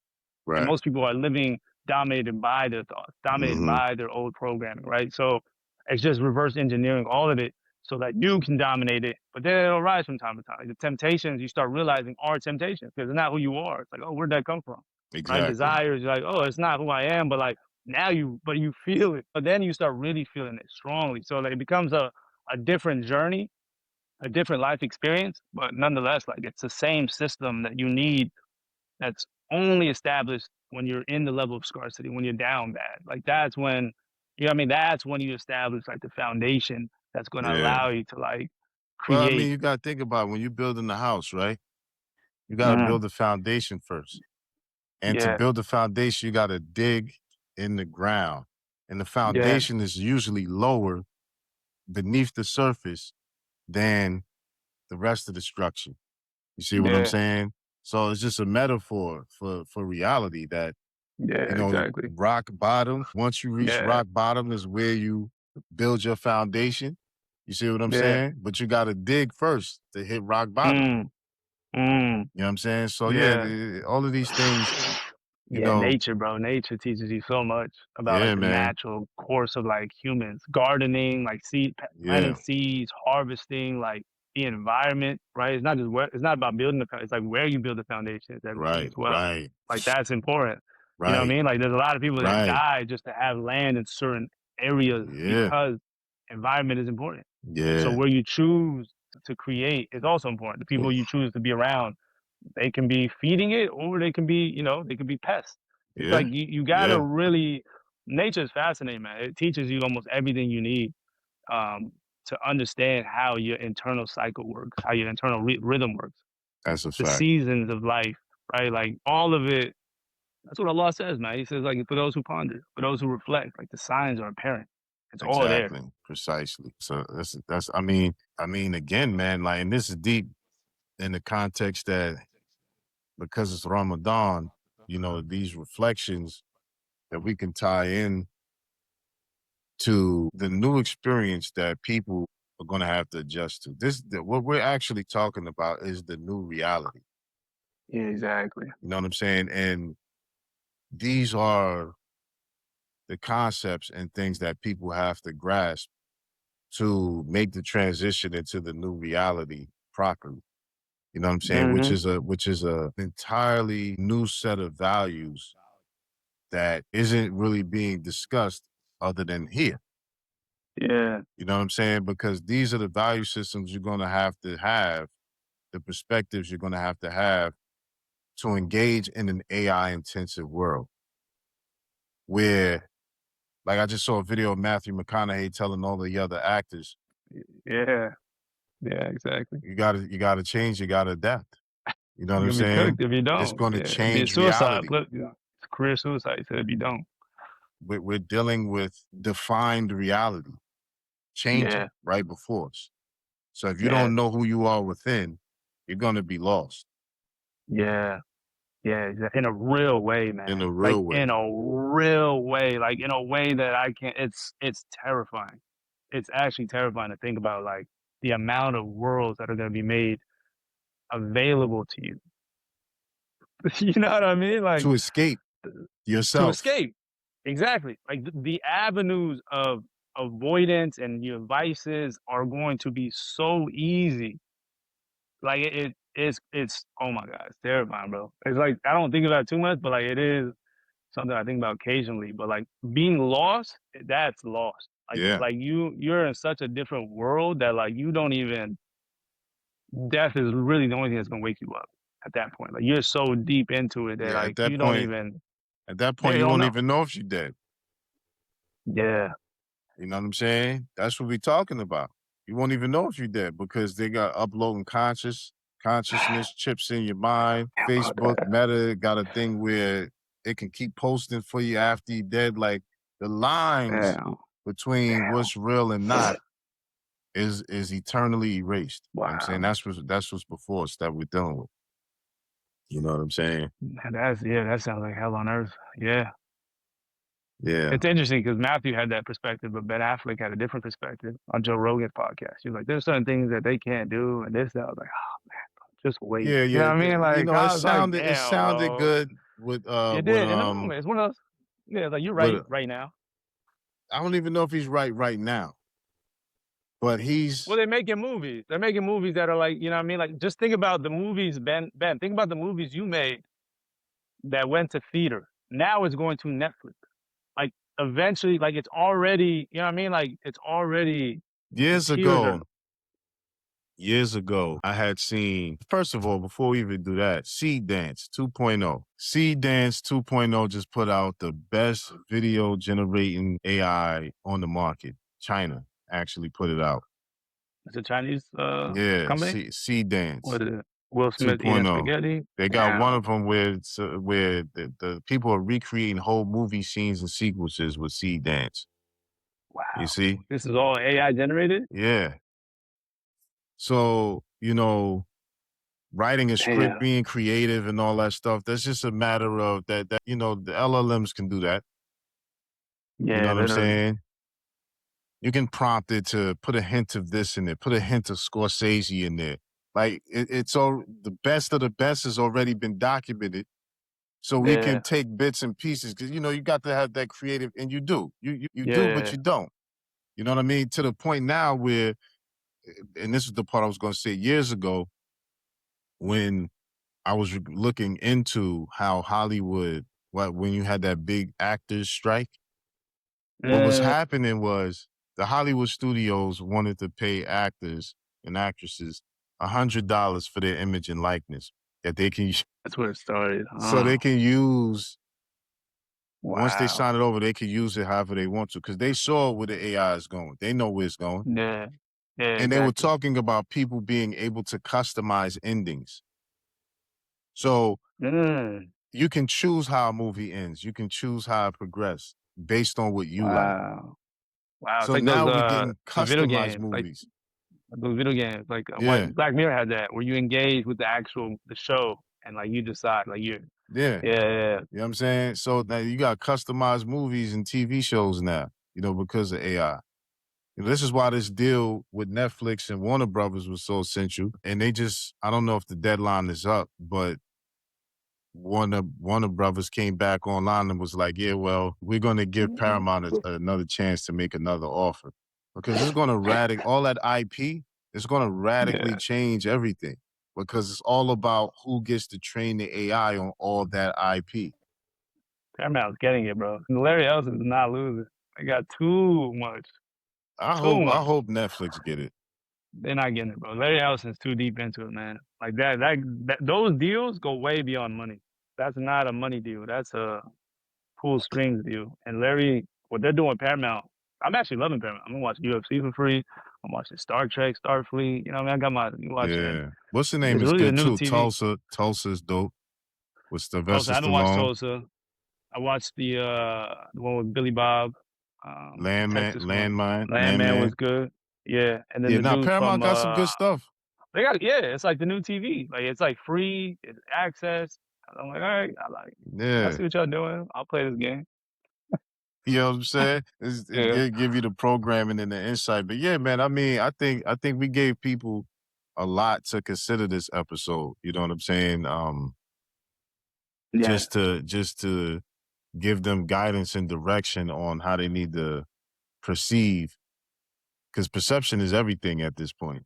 S1: And
S2: Right.
S1: most people are living dominated by their thoughts, dominated
S2: Mhm.
S1: by their old programming, right? So It's just reverse engineering all of it so that you can dominate it. But then it'll rise from time to time. Like the temptations you start realizing are temptations because it's not who you are. It's like, oh, where'd that come from? Right?
S2: Exactly.
S1: Desires, you're like, oh, it's not who I am, but like now but you feel it. But then you start really feeling it strongly. So like it becomes a different journey, a different life experience, but nonetheless, like it's the same system that you need that's only established when you're in the level of scarcity, when you're down bad. Like that's when, you know what I mean? That's when you establish like the foundation that's going to
S2: Yeah.
S1: allow you to like
S2: Well, I mean,
S1: create.
S2: you got to think about when you're building the house, right? You got to
S1: Mm,
S2: build the foundation first. And to
S1: yeah,
S2: build the foundation, you got to dig in the ground. And the
S1: yeah,
S2: foundation is usually lower beneath the surface than the rest of the structure. You see what I'm
S1: yeah,
S2: saying? So it's just a metaphor for reality that,
S1: yeah, exactly.
S2: rock bottom, once you reach
S1: Yeah,
S2: rock bottom is where you build your foundation. You see what I'm
S1: yeah.
S2: saying? But you got to dig first to hit rock bottom.
S1: Mm, mm,
S2: You know what I'm saying? So yeah,
S1: yeah.
S2: all of these things, you
S1: Yeah,
S2: know,
S1: nature, bro. Nature teaches you so much about like
S2: yeah,
S1: the
S2: man.
S1: natural course of like humans, gardening, like planting
S2: Yeah,
S1: seeds, harvesting, like the environment, right? It's not just it's not about building it's like where you build the foundation is everything
S2: right,
S1: as well.
S2: right,
S1: Like that's important. You know what I
S2: right,
S1: mean? Like there's a lot of people that
S2: right.
S1: die just to have land in certain areas
S2: Yeah,
S1: because environment is important. So
S2: yeah,
S1: where you choose to create is also important. The people you choose to be around, they can be feeding it or they can be, they can be pests. It's like
S2: yeah,
S1: you gotta
S2: yeah.
S1: really nature is fascinating, man. It teaches you almost everything you need um, to understand how your internal cycle works, how your internal rhythm works,
S2: That's a
S1: the
S2: fact.
S1: seasons of life, right? Like all of it. That's what Allah says, man. He says, like, for those who ponder, for those who reflect, like the signs are apparent. It's all there.
S2: Exactly, precisely. So that's. I mean, again, man. Like, and this is deep in the context that because it's Ramadan, these reflections that we can tie in to the new experience that people are going to have to adjust to. What we're actually talking about is the new reality.
S1: Yeah, exactly.
S2: You know what I'm saying? And these are the concepts and things that people have to grasp to make the transition into the new reality properly. You know what I'm saying?
S1: Hmm.
S2: Which is a entirely new set of values that isn't really being discussed other than here.
S1: Yeah.
S2: You know what I'm saying? Because these are the value systems you're going to have, the perspectives you're going to have to engage in an AI intensive world where, like, I just saw a video of Matthew McConaughey telling all the other actors,
S1: Yeah. Yeah, exactly.
S2: you gotta change, you gotta adapt. You know what
S1: You're
S2: I'm
S1: gonna be
S2: saying?
S1: cooked if you
S2: It's
S1: don't.
S2: going to
S1: Yeah, it'd be a
S2: change
S1: suicide.
S2: reality.
S1: Flip, it's career suicide. He said if you don't.
S2: We're dealing with defined reality
S1: Yeah,
S2: changing right before us. So if you
S1: yeah,
S2: don't know who you are within, you're going to be lost
S1: yeah, yeah. In a real way,
S2: in
S1: man.
S2: a
S1: Like
S2: real
S1: in
S2: way.
S1: a real way. Like in a way that I can't. It's terrifying. It's actually terrifying to think about. Like the amount of worlds that are gonna be made available to you. You know what I mean? Like
S2: To escape
S1: to
S2: yourself.
S1: escape. Exactly. Like the avenues of avoidance and your vices are going to be so easy. Like it's oh my god, it's terrifying, bro. It's like I don't think about it too much, but like it is something I think about occasionally. But like being lost, that's lost.
S2: Yeah.
S1: Like you're in such a different world that like you don't even death is really the only thing that's gonna wake you up at that point. Like you're so deep into it that
S2: Yeah.
S1: like you don't even
S2: At that
S1: yeah,
S2: point,
S1: you
S2: you
S1: don't
S2: won't
S1: know.
S2: even know if you're dead.
S1: Yeah.
S2: You know what I'm saying? That's what we're talking about. You won't even know if you're dead because they got uploading consciousness chips in your mind.
S1: About
S2: Facebook,
S1: that.
S2: Meta got a thing where it can keep posting for you after you're dead. Like the lines
S1: Damn.
S2: between
S1: Damn.
S2: what's real and not is eternally erased. You know what I'm saying?
S1: Wow.
S2: That's what's before us that we're dealing with. You know what I'm saying?
S1: That's yeah, that sounds like hell on earth. Yeah.
S2: Yeah.
S1: It's interesting because Matthew had that perspective, but Ben Affleck had a different perspective on Joe Rogan's podcast. He was like, there's certain things that they can't do and this, that. I was like, oh man, just wait.
S2: Yeah,
S1: You know
S2: yeah.
S1: what I mean? Like
S2: It
S1: I was like,
S2: sounded
S1: damn, bro.
S2: good with
S1: It
S2: with
S1: did in the moment. It's one of those, yeah, like you're
S2: with
S1: right now.
S2: I don't even know if he's right now, but
S1: Well,
S2: he's
S1: they're making movies. They're making movies that are like, you know what I mean? Like, just think about the movies, Ben, think about the movies you made that went to theater. Now it's going to Netflix. Like, eventually, like, it's already, you know what I mean? Like, it's already, the
S2: years
S1: tiers are,
S2: ago. Years ago, I had seen, first of all, before we even do that, Seed Dance 2.0. Seed Dance 2.0 just put out the best video generating AI on the market. China actually put it out.
S1: it's a Chinese
S2: Yeah,
S1: company.
S2: Seed Dance
S1: What is it? Will Smith eating
S2: 2.0.
S1: spaghetti?
S2: They got one
S1: Damn.
S2: of them where the people are recreating whole movie scenes and sequences with Seed Dance. You
S1: Wow.
S2: see?
S1: This is all AI generated?
S2: Yeah. So, writing a script,
S1: Damn.
S2: being creative and all that stuff, that's just a matter of the LLMs can do that. You know
S1: Yeah,
S2: what I'm
S1: literally.
S2: saying? You can prompt it to put a hint of this in there, put a hint of Scorsese in there. Like it's all the best of the best has already been documented. So we can
S1: Yeah.
S2: take bits and pieces because you got to have that creative, and you do. You do, but
S1: Yeah.
S2: you don't. You know what I mean? To the point now where, and this is the part I was going to say years ago when I was looking into how Hollywood, when you had that big actors strike, what was
S1: Mm,
S2: happening was the Hollywood studios wanted to pay actors and actresses $100 for their image and likeness that they can,
S1: that's where it started.
S2: so they can use. Once they
S1: Wow.
S2: sign it over, they can use it however they want to because they saw where the AI is going. They know where it's going.
S1: Yeah. Yeah,
S2: And they were
S1: exactly.
S2: talking about people being able to customize endings. So
S1: Mm,
S2: you can choose how a movie ends. You can choose how it progresses based on what you like.
S1: wow. Wow. It's
S2: So
S1: like those
S2: now we're getting
S1: the video
S2: customized
S1: games, like
S2: movies.
S1: those video games, like what
S2: Yeah,
S1: Black Mirror had that, where you engage with the show, and like you decide, like you,
S2: yeah.
S1: yeah, yeah,
S2: You know what I'm saying? So now you got customized movies and TV shows now, because of AI. This is why this deal with Netflix and Warner Brothers was so essential. And I don't know if the deadline is up, but Warner Brothers came back online and was like, "Yeah, well, we're going to give Paramount another chance to make another offer because it's going to all that IP. It's going to radically
S1: yeah.
S2: change everything because it's all about who gets to train the AI on all that IP."
S1: Paramount's getting it, bro. Larry Ellison is not losing. They got too much,
S2: I
S1: too
S2: hope I
S1: much.
S2: hope Netflix get it.
S1: They're not getting it, bro. Larry Ellison's too deep into it, man. Like those deals go way beyond money. That's not a money deal. That's a pull strings deal. And Larry, what they're doing with Paramount, I'm actually loving Paramount. I'm gonna watch UFC for free. I'm watching Star Trek, Starfleet. You know what I mean? I got my watching.
S2: Yeah. What's the name
S1: It's
S2: is
S1: really the
S2: good
S1: new
S2: too.
S1: TV.
S2: Tulsa's dope with
S1: Tulsa,
S2: Sylvester
S1: I haven't watched
S2: Stallone.
S1: Tulsa. I watched the one with Billy Bob, the Texas one. Landman was
S2: Landman.
S1: good. Yeah, and then
S2: Yeah,
S1: the
S2: now
S1: dude
S2: Paramount
S1: from
S2: got some good stuff.
S1: they got, yeah, it's like the new TV. Like it's like free, it's access. I'm like, all right, I
S2: Yeah.
S1: see what y'all doing. I'll play this game.
S2: You know what I'm saying? It
S1: Yeah,
S2: give you the programming and the insight. But yeah, man, I mean, I think we gave people a lot to consider this episode. You know what I'm saying?
S1: yeah,
S2: Just to give them guidance and direction on how they need to perceive, because perception is everything at this point.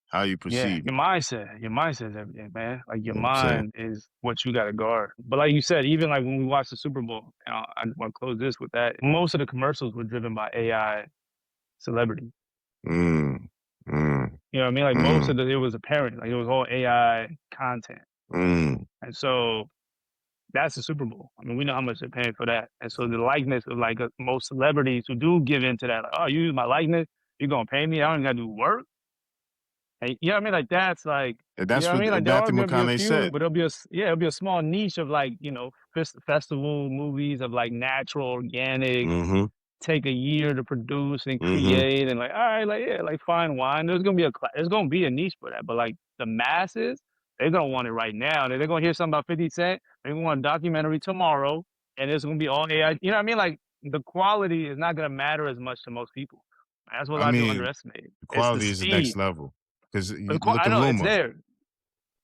S2: How you
S1: yeah.
S2: perceive.
S1: Your mindset is everything, man. Like
S2: You
S1: your
S2: know what I'm saying?
S1: mind is what you got to guard. But like you said, even like when we watched the Super Bowl, I want to close this with that. Most of the commercials were driven by AI celebrities.
S2: Mm, mm,
S1: You know what I mean? Like most
S2: mm,
S1: of it was apparent. Like it was all AI content.
S2: mm.
S1: And so that's the Super Bowl. I mean, we know how much they're paying for that. And so the likeness of like most celebrities who do give into that, like, oh, you use my likeness, you're gonna pay me. I don't even gotta do work. And you know what I mean? Like that's like,
S2: And
S1: you know
S2: that's
S1: what I
S2: what
S1: mean? Like there are
S2: Matthew
S1: gonna be a
S2: McConaughey
S1: few,
S2: said.
S1: but yeah, it'll be a small niche of like, festival movies of like natural, organic,
S2: Mm-hmm.
S1: take a year to produce and
S2: Mm-hmm.
S1: create and like, all right, like yeah, like fine wine. There's gonna be a niche for that. But like the masses, they're gonna want it right now. They're gonna hear something about 50 Cent, they're gonna want a documentary tomorrow, and it's gonna be all AI. You know what I mean? Like the quality is not gonna matter as much to most people. That's what a
S2: I
S1: lot of people
S2: mean,
S1: underestimate.
S2: the
S1: It's the
S2: quality is the next
S1: speed.
S2: level. Because you look
S1: I
S2: at
S1: know it's
S2: Luma.
S1: there.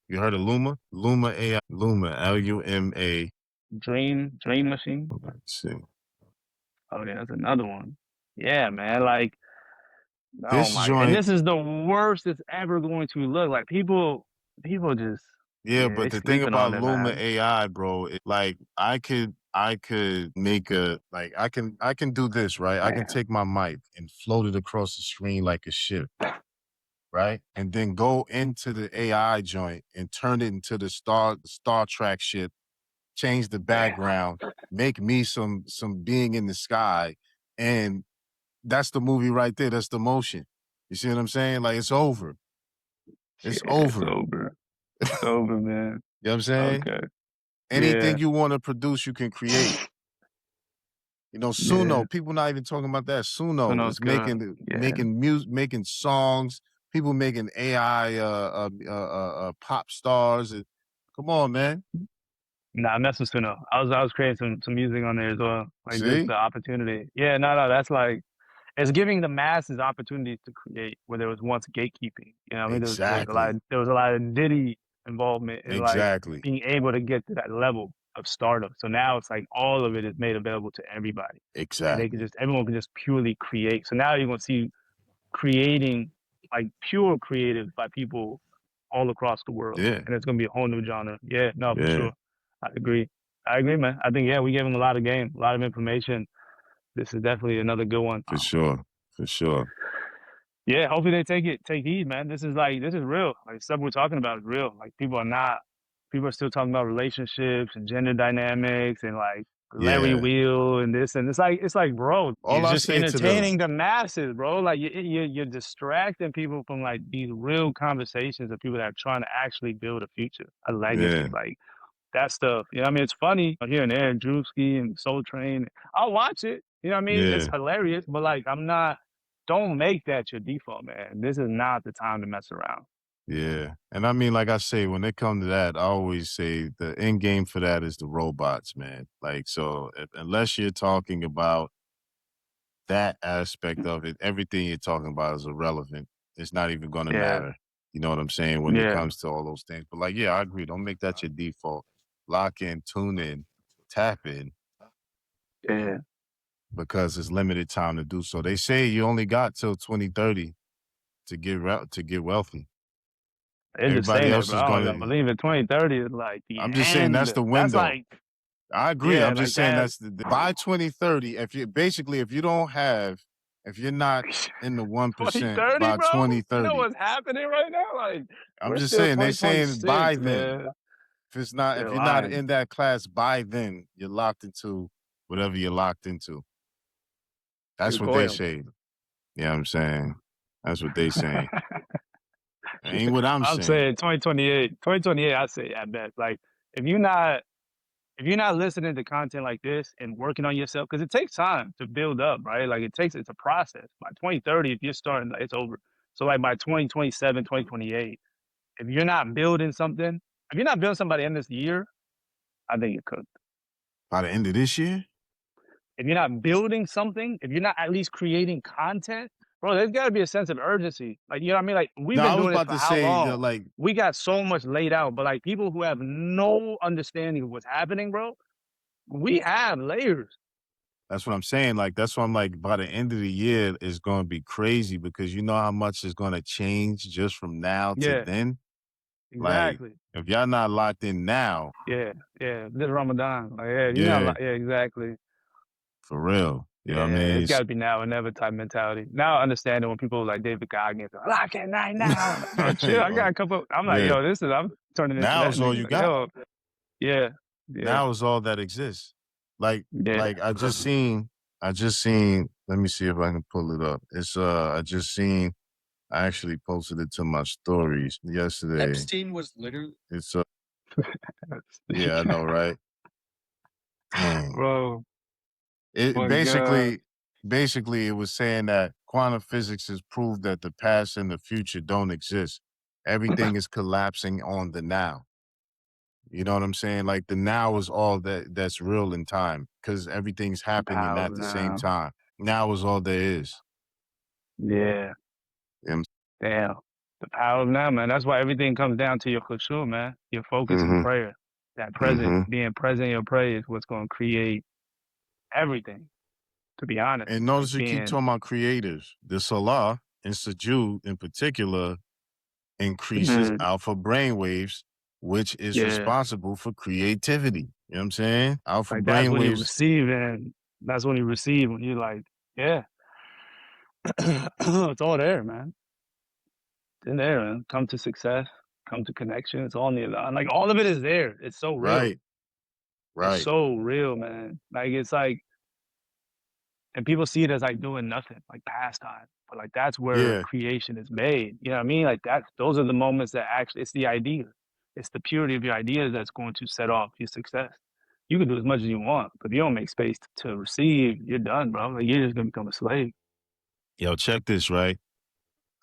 S2: You heard of Luma? Luma AI. Luma, Luma.
S1: Dream Machine.
S2: Let's see.
S1: Oh yeah, that's another one. Yeah, man. Like, oh
S2: This
S1: my, and
S2: joint,
S1: this is the worst it's ever going to look. Like people just,
S2: yeah,
S1: yeah,
S2: but
S1: they
S2: the thing
S1: sleeping on
S2: about
S1: it,
S2: Luma
S1: man.
S2: AI, bro, like I could make a like I can do this, right? I can
S1: Man,
S2: take my mic and float it across the screen like a ship, right? And then go into the AI joint and turn it into the Star Trek ship, change the background, make me some being in the sky, and that's the movie right there. That's the motion. You see what I'm saying? Like it's over.
S1: yeah,
S2: It's
S1: it's
S2: over.
S1: over. It's over, man.
S2: You know what I'm saying?
S1: Okay.
S2: Anything
S1: Yeah.
S2: you want to produce, you can create. You know,
S1: Yeah.
S2: Suno, people not even talking about that. Suno
S1: Sounds
S2: is
S1: good. Yeah.
S2: making music, making songs. People making AI pop stars. Come on, man.
S1: Nah, I'm messing with I was creating some music on there as well. Like just
S2: See?
S1: the opportunity. Yeah, no, that's like it's giving the masses opportunities to create where there was once gatekeeping. You know, what I mean,
S2: Exactly.
S1: there was a lot of Diddy involvement in like
S2: Exactly.
S1: being able to get to that level of stardom. So now it's like all of it is made available to everybody, and they can
S2: Exactly.
S1: just everyone can just purely create. So now you're gonna see creating like pure creative by people all across the world,
S2: Yeah.
S1: and it's gonna be a whole new genre. Yeah, no, for
S2: Yeah.
S1: sure. I agree. I agree, man. I think yeah, we gave them a lot of game, a lot of information. This is definitely another good one.
S2: For sure. For sure.
S1: Yeah, hopefully they take heed, man. This is real. Like stuff we're talking about is real. Like people are still talking about relationships and gender dynamics and like Larry
S2: Yeah.
S1: Wheel and this and it's like bro,
S2: All
S1: you're
S2: I
S1: just
S2: say to the
S1: entertaining the masses, bro. Like you're distracting people from like these real conversations of people that are trying to actually build a future, a legacy.
S2: yeah.
S1: Like that stuff. You know what I mean? It's funny here and there, Drewski and Soul Train. I'll watch it. You know what I mean? It's
S2: Yeah.
S1: hilarious, but like I'm not don't make that your default, man. This is not the time to mess around.
S2: Yeah. And I mean, like I say, when it comes to that, I always say the end game for that is the robots, man. Like, so unless you're talking about that aspect of it, everything you're talking about is irrelevant. It's not even going to
S1: Yeah,
S2: matter. You know what I'm saying? When it
S1: yeah,
S2: comes to all those things. But like, yeah, I agree. Don't make that your default. Lock in, tune in, tap in
S1: yeah.
S2: because it's limited time to do so. They say you only got till 2030 to to get wealthy.
S1: They're just
S2: Everybody
S1: saying that,
S2: else
S1: but
S2: is
S1: I don't
S2: going
S1: even
S2: to,
S1: believe it. 2030 is like the
S2: I'm just saying
S1: end.
S2: that's the
S1: That's
S2: window.
S1: like,
S2: I agree.
S1: yeah,
S2: I'm just
S1: like
S2: saying
S1: that.
S2: that's by 2030, if you don't have, if you're not in the 1%
S1: 2030,
S2: by
S1: bro? You know
S2: 2030,
S1: what's happening right now? Like,
S2: I'm
S1: we're
S2: just
S1: still
S2: saying, they saying by
S1: 2026,
S2: then,
S1: man.
S2: if
S1: They're
S2: you're not
S1: lying.
S2: in that class by then, you're locked into whatever you're locked into. That's
S1: You're
S2: what they
S1: coiled.
S2: say. Yeah, I'm saying. That's what they saying.
S1: Yeah.
S2: Ain't what I'm
S1: I'm
S2: saying.
S1: saying 2028. 2028, I say at best. Like, if you're not if you're not listening to content like this and working on yourself, because it takes time to build up, right? Like it's a process. By 2030, if you're starting, like, it's over. So like by 2027, 2028, if you're not building something, if you're not building somebody in this year, I think you're cooked.
S2: By the end of this year?
S1: If you're not building something, if you're not at least creating content, bro, there's got to be a sense of urgency. Like, you know what I mean? Like, we've
S2: No, I
S1: been
S2: was
S1: doing this
S2: about
S1: for
S2: to
S1: how
S2: say,
S1: long?
S2: like,
S1: We got so much laid out, but like people who have no understanding of what's happening, bro, we have layers.
S2: that's what I'm saying. Like, that's why I'm like, by the end of the year, it's going to be crazy because you know how much is going to change just from now to
S1: Yeah,
S2: then. Like,
S1: exactly.
S2: if y'all not locked in now,
S1: Yeah, yeah. This Ramadan. Like, yeah, you're not
S2: yeah,
S1: like, yeah, exactly.
S2: for real. You know what I
S1: Yeah,
S2: mean?
S1: it's got to be now or never type mentality. Now I understand it when people like David Goggins are like, lock in right now. I'm like, bro, chill. I got
S2: Yo,
S1: a couple. I'm like,
S2: yeah.
S1: yo, I'm turning into
S2: Now
S1: that
S2: is all
S1: nigga.
S2: you
S1: Like,
S2: got.
S1: yo, yeah, yeah,
S2: Now is all that exists. Like,
S1: yeah.
S2: I just seen, let me see if I can pull it up. It's, I actually posted it to my stories yesterday. Epstein was literally, it's, yeah, I know, right? Dang.
S1: Bro,
S2: It
S1: my God.
S2: basically it was saying that quantum physics has proved that the past and the future don't exist. Everything is collapsing on the now. You know what I'm saying? Like the now is all that's real in time because everything's
S1: The
S2: happening
S1: power
S2: at the same
S1: now.
S2: time. Now is all there is.
S1: Yeah,
S2: You know
S1: damn. The power of now, man. That's why everything comes down to your khushu, man. Your focus and
S2: mm-hmm.
S1: prayer. That
S2: Mm-hmm.
S1: being present in your prayer is what's going to create everything. to be honest.
S2: And
S1: Like
S2: notice we keep
S1: being,
S2: talking about creators. The Salah and Sajud in particular increases
S1: mm,
S2: alpha brainwaves, which is
S1: yeah,
S2: responsible for creativity. You know what I'm saying? Alpha
S1: like that's when you
S2: brainwaves,
S1: receive, and that's when you receive when you're like, yeah, it's all there, man. It's in there, man. Come to success, come to connection. It's all in the, like all of it is there. It's so real.
S2: right,
S1: It's
S2: right.
S1: so real, man. Like it's like, and people see it as like doing nothing, like pastime. But like that's where
S2: Yeah.
S1: creation is made. You know what I mean? Like that's those are the moments that actually it's the idea. It's the purity of your ideas that's going to set off your success. You can do as much as you want, but if you don't make space to receive, you're done, bro. Like you're just gonna become a slave.
S2: Yo, check this, right?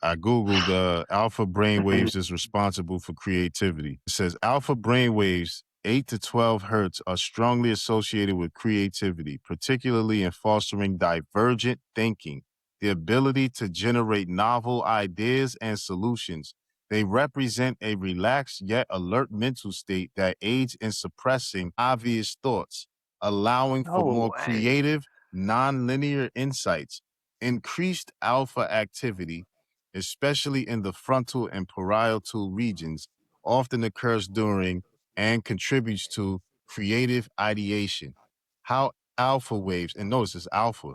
S2: I Googled alpha brainwaves is responsible for creativity. It says alpha brainwaves, 8 to 12 hertz, are strongly associated with creativity, particularly in fostering divergent thinking, the ability to generate novel ideas and solutions. They represent a relaxed yet alert mental state that aids in suppressing obvious thoughts, allowing for
S1: No
S2: more
S1: way.
S2: creative, nonlinear insights. Increased alpha activity, especially in the frontal and parietal regions, often occurs during and contributes to creative ideation. How alpha waves, and notice it's alpha,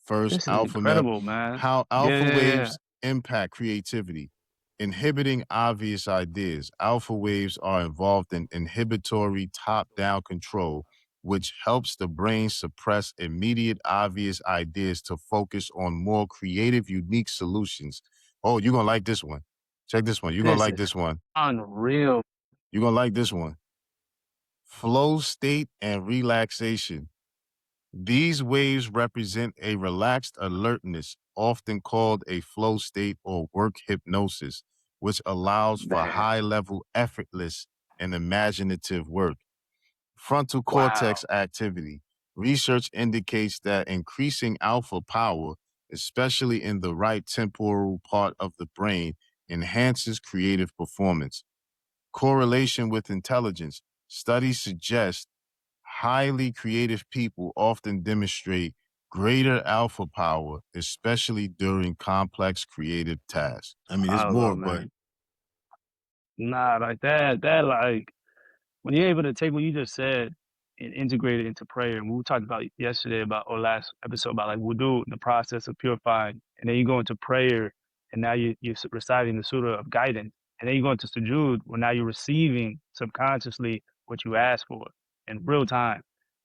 S2: first
S1: This is
S2: alpha male,
S1: incredible, man.
S2: how
S1: Yeah,
S2: alpha
S1: yeah, yeah.
S2: waves impact creativity, inhibiting obvious ideas. Alpha waves are involved in inhibitory top down control, which helps the brain suppress immediate obvious ideas to focus on more creative, unique solutions. Oh, you're going to like this one. Check this one. You're going to
S1: This
S2: like
S1: is
S2: this one.
S1: unreal.
S2: You're going to like this one. Flow state and relaxation. These waves represent a relaxed alertness, often called a flow state or work hypnosis, which allows for
S1: Man,
S2: high level, effortless, and imaginative work. Frontal
S1: wow.
S2: cortex activity. Research indicates that increasing alpha power, especially in the right temporal part of the brain, enhances creative performance. Correlation with intelligence. Studies suggest highly creative people often demonstrate greater alpha power, especially during complex creative tasks. I mean,
S1: I
S2: there's
S1: don't know,
S2: more, but
S1: man. Nah, like that, like when you're able to take what you just said and integrate it into prayer, and we talked about yesterday about or last episode about like wudu, the process of purifying, and then you go into prayer, and now you're reciting the surah of guidance, and then you go into sujood, where now you're receiving subconsciously what you asked for in real time,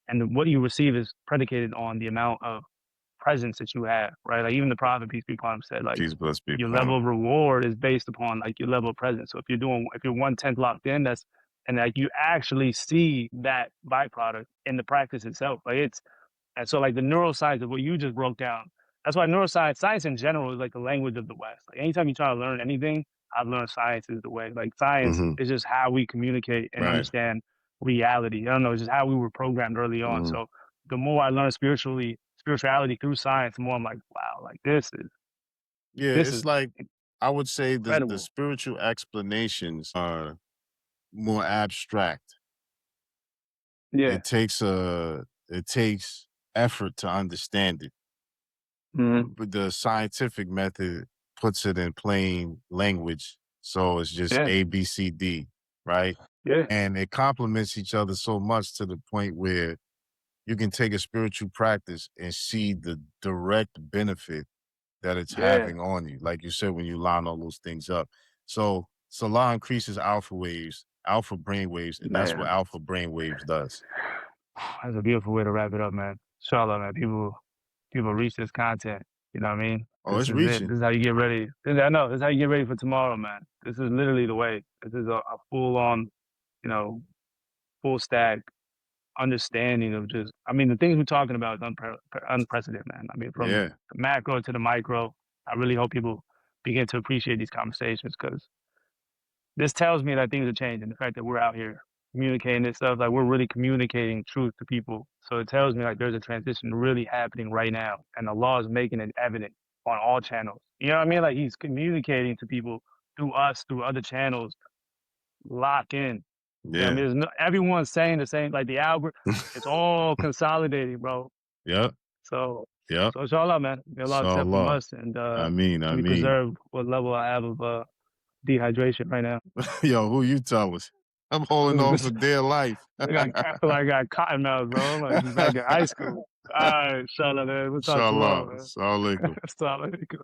S1: and what you receive is predicated on the amount of presence that you have, right? Like even the Prophet, peace be upon him, said like
S2: peace bless be
S1: your
S2: upon
S1: level
S2: them.
S1: of reward is based upon like your level of presence. So if you're 1/10 locked in, that's and like you actually see that byproduct in the practice itself. Like it's and so like the neuroscience of what you just broke down, that's why neuroscience, science in general is like the language of the West. Like anytime you try to learn anything, I've learned science is the way. Like science
S2: Hmm.
S1: is just how we communicate and
S2: Right.
S1: understand reality. I don't know, it's just how we were programmed early on.
S2: Hmm.
S1: So the more I learn spirituality through science, the more I'm like, wow, like
S2: Yeah,
S1: this
S2: it's
S1: is
S2: like I would say the
S1: incredible.
S2: spiritual explanations are more abstract.
S1: Yeah.
S2: It takes effort to understand it.
S1: Hmm.
S2: But the scientific method puts it in plain language. So it's just
S1: Yeah.
S2: A, B, C, D, right?
S1: Yeah.
S2: And it complements each other so much to the point where you can take a spiritual practice and see the direct benefit that it's
S1: Yeah.
S2: having on you. Like you said, when you line all those things up. So Salah increases alpha waves, alpha brain waves, and that's what
S1: Man.
S2: alpha brain waves does.
S1: That's a beautiful way to wrap it up, man. Inshallah, man. People reach this content. You know what I mean?
S2: Oh,
S1: This
S2: it's
S1: is it.
S2: reaching.
S1: This is how you get ready. I know. This is how you get ready for tomorrow, man. This is literally the way. This is a full on, you know, full stack understanding of just. I mean, the things we're talking about is unprecedented, man. I mean, from
S2: Yeah.
S1: the macro to the micro. I really hope people begin to appreciate these conversations because this tells me that things are changing. The fact that we're out here communicating this stuff, like we're really communicating truth to people. So it tells me like there's a transition really happening right now, and the law is making it evident on all channels. You know what I mean? Like he's communicating to people through us, through other channels. Lock in. You know what I mean?
S2: Yeah.
S1: Everyone's saying the same. Like the algorithm, it's all consolidating, bro.
S2: Yep.
S1: So
S2: Yep.
S1: So inshallah, man, may Allah accept from
S2: Inshallah.
S1: us and
S2: I
S1: keep me
S2: mean.
S1: preserved what level I have of dehydration right now.
S2: Yo, who you telling? I'm holding on for dear life.
S1: I feel like I got cotton mouth, bro. I'm like back in high school. All right, inshallah, man. We'll talk tomorrow,
S2: Inshallah.
S1: man.
S2: Assalamu alaikum.
S1: Assalamu alaikum.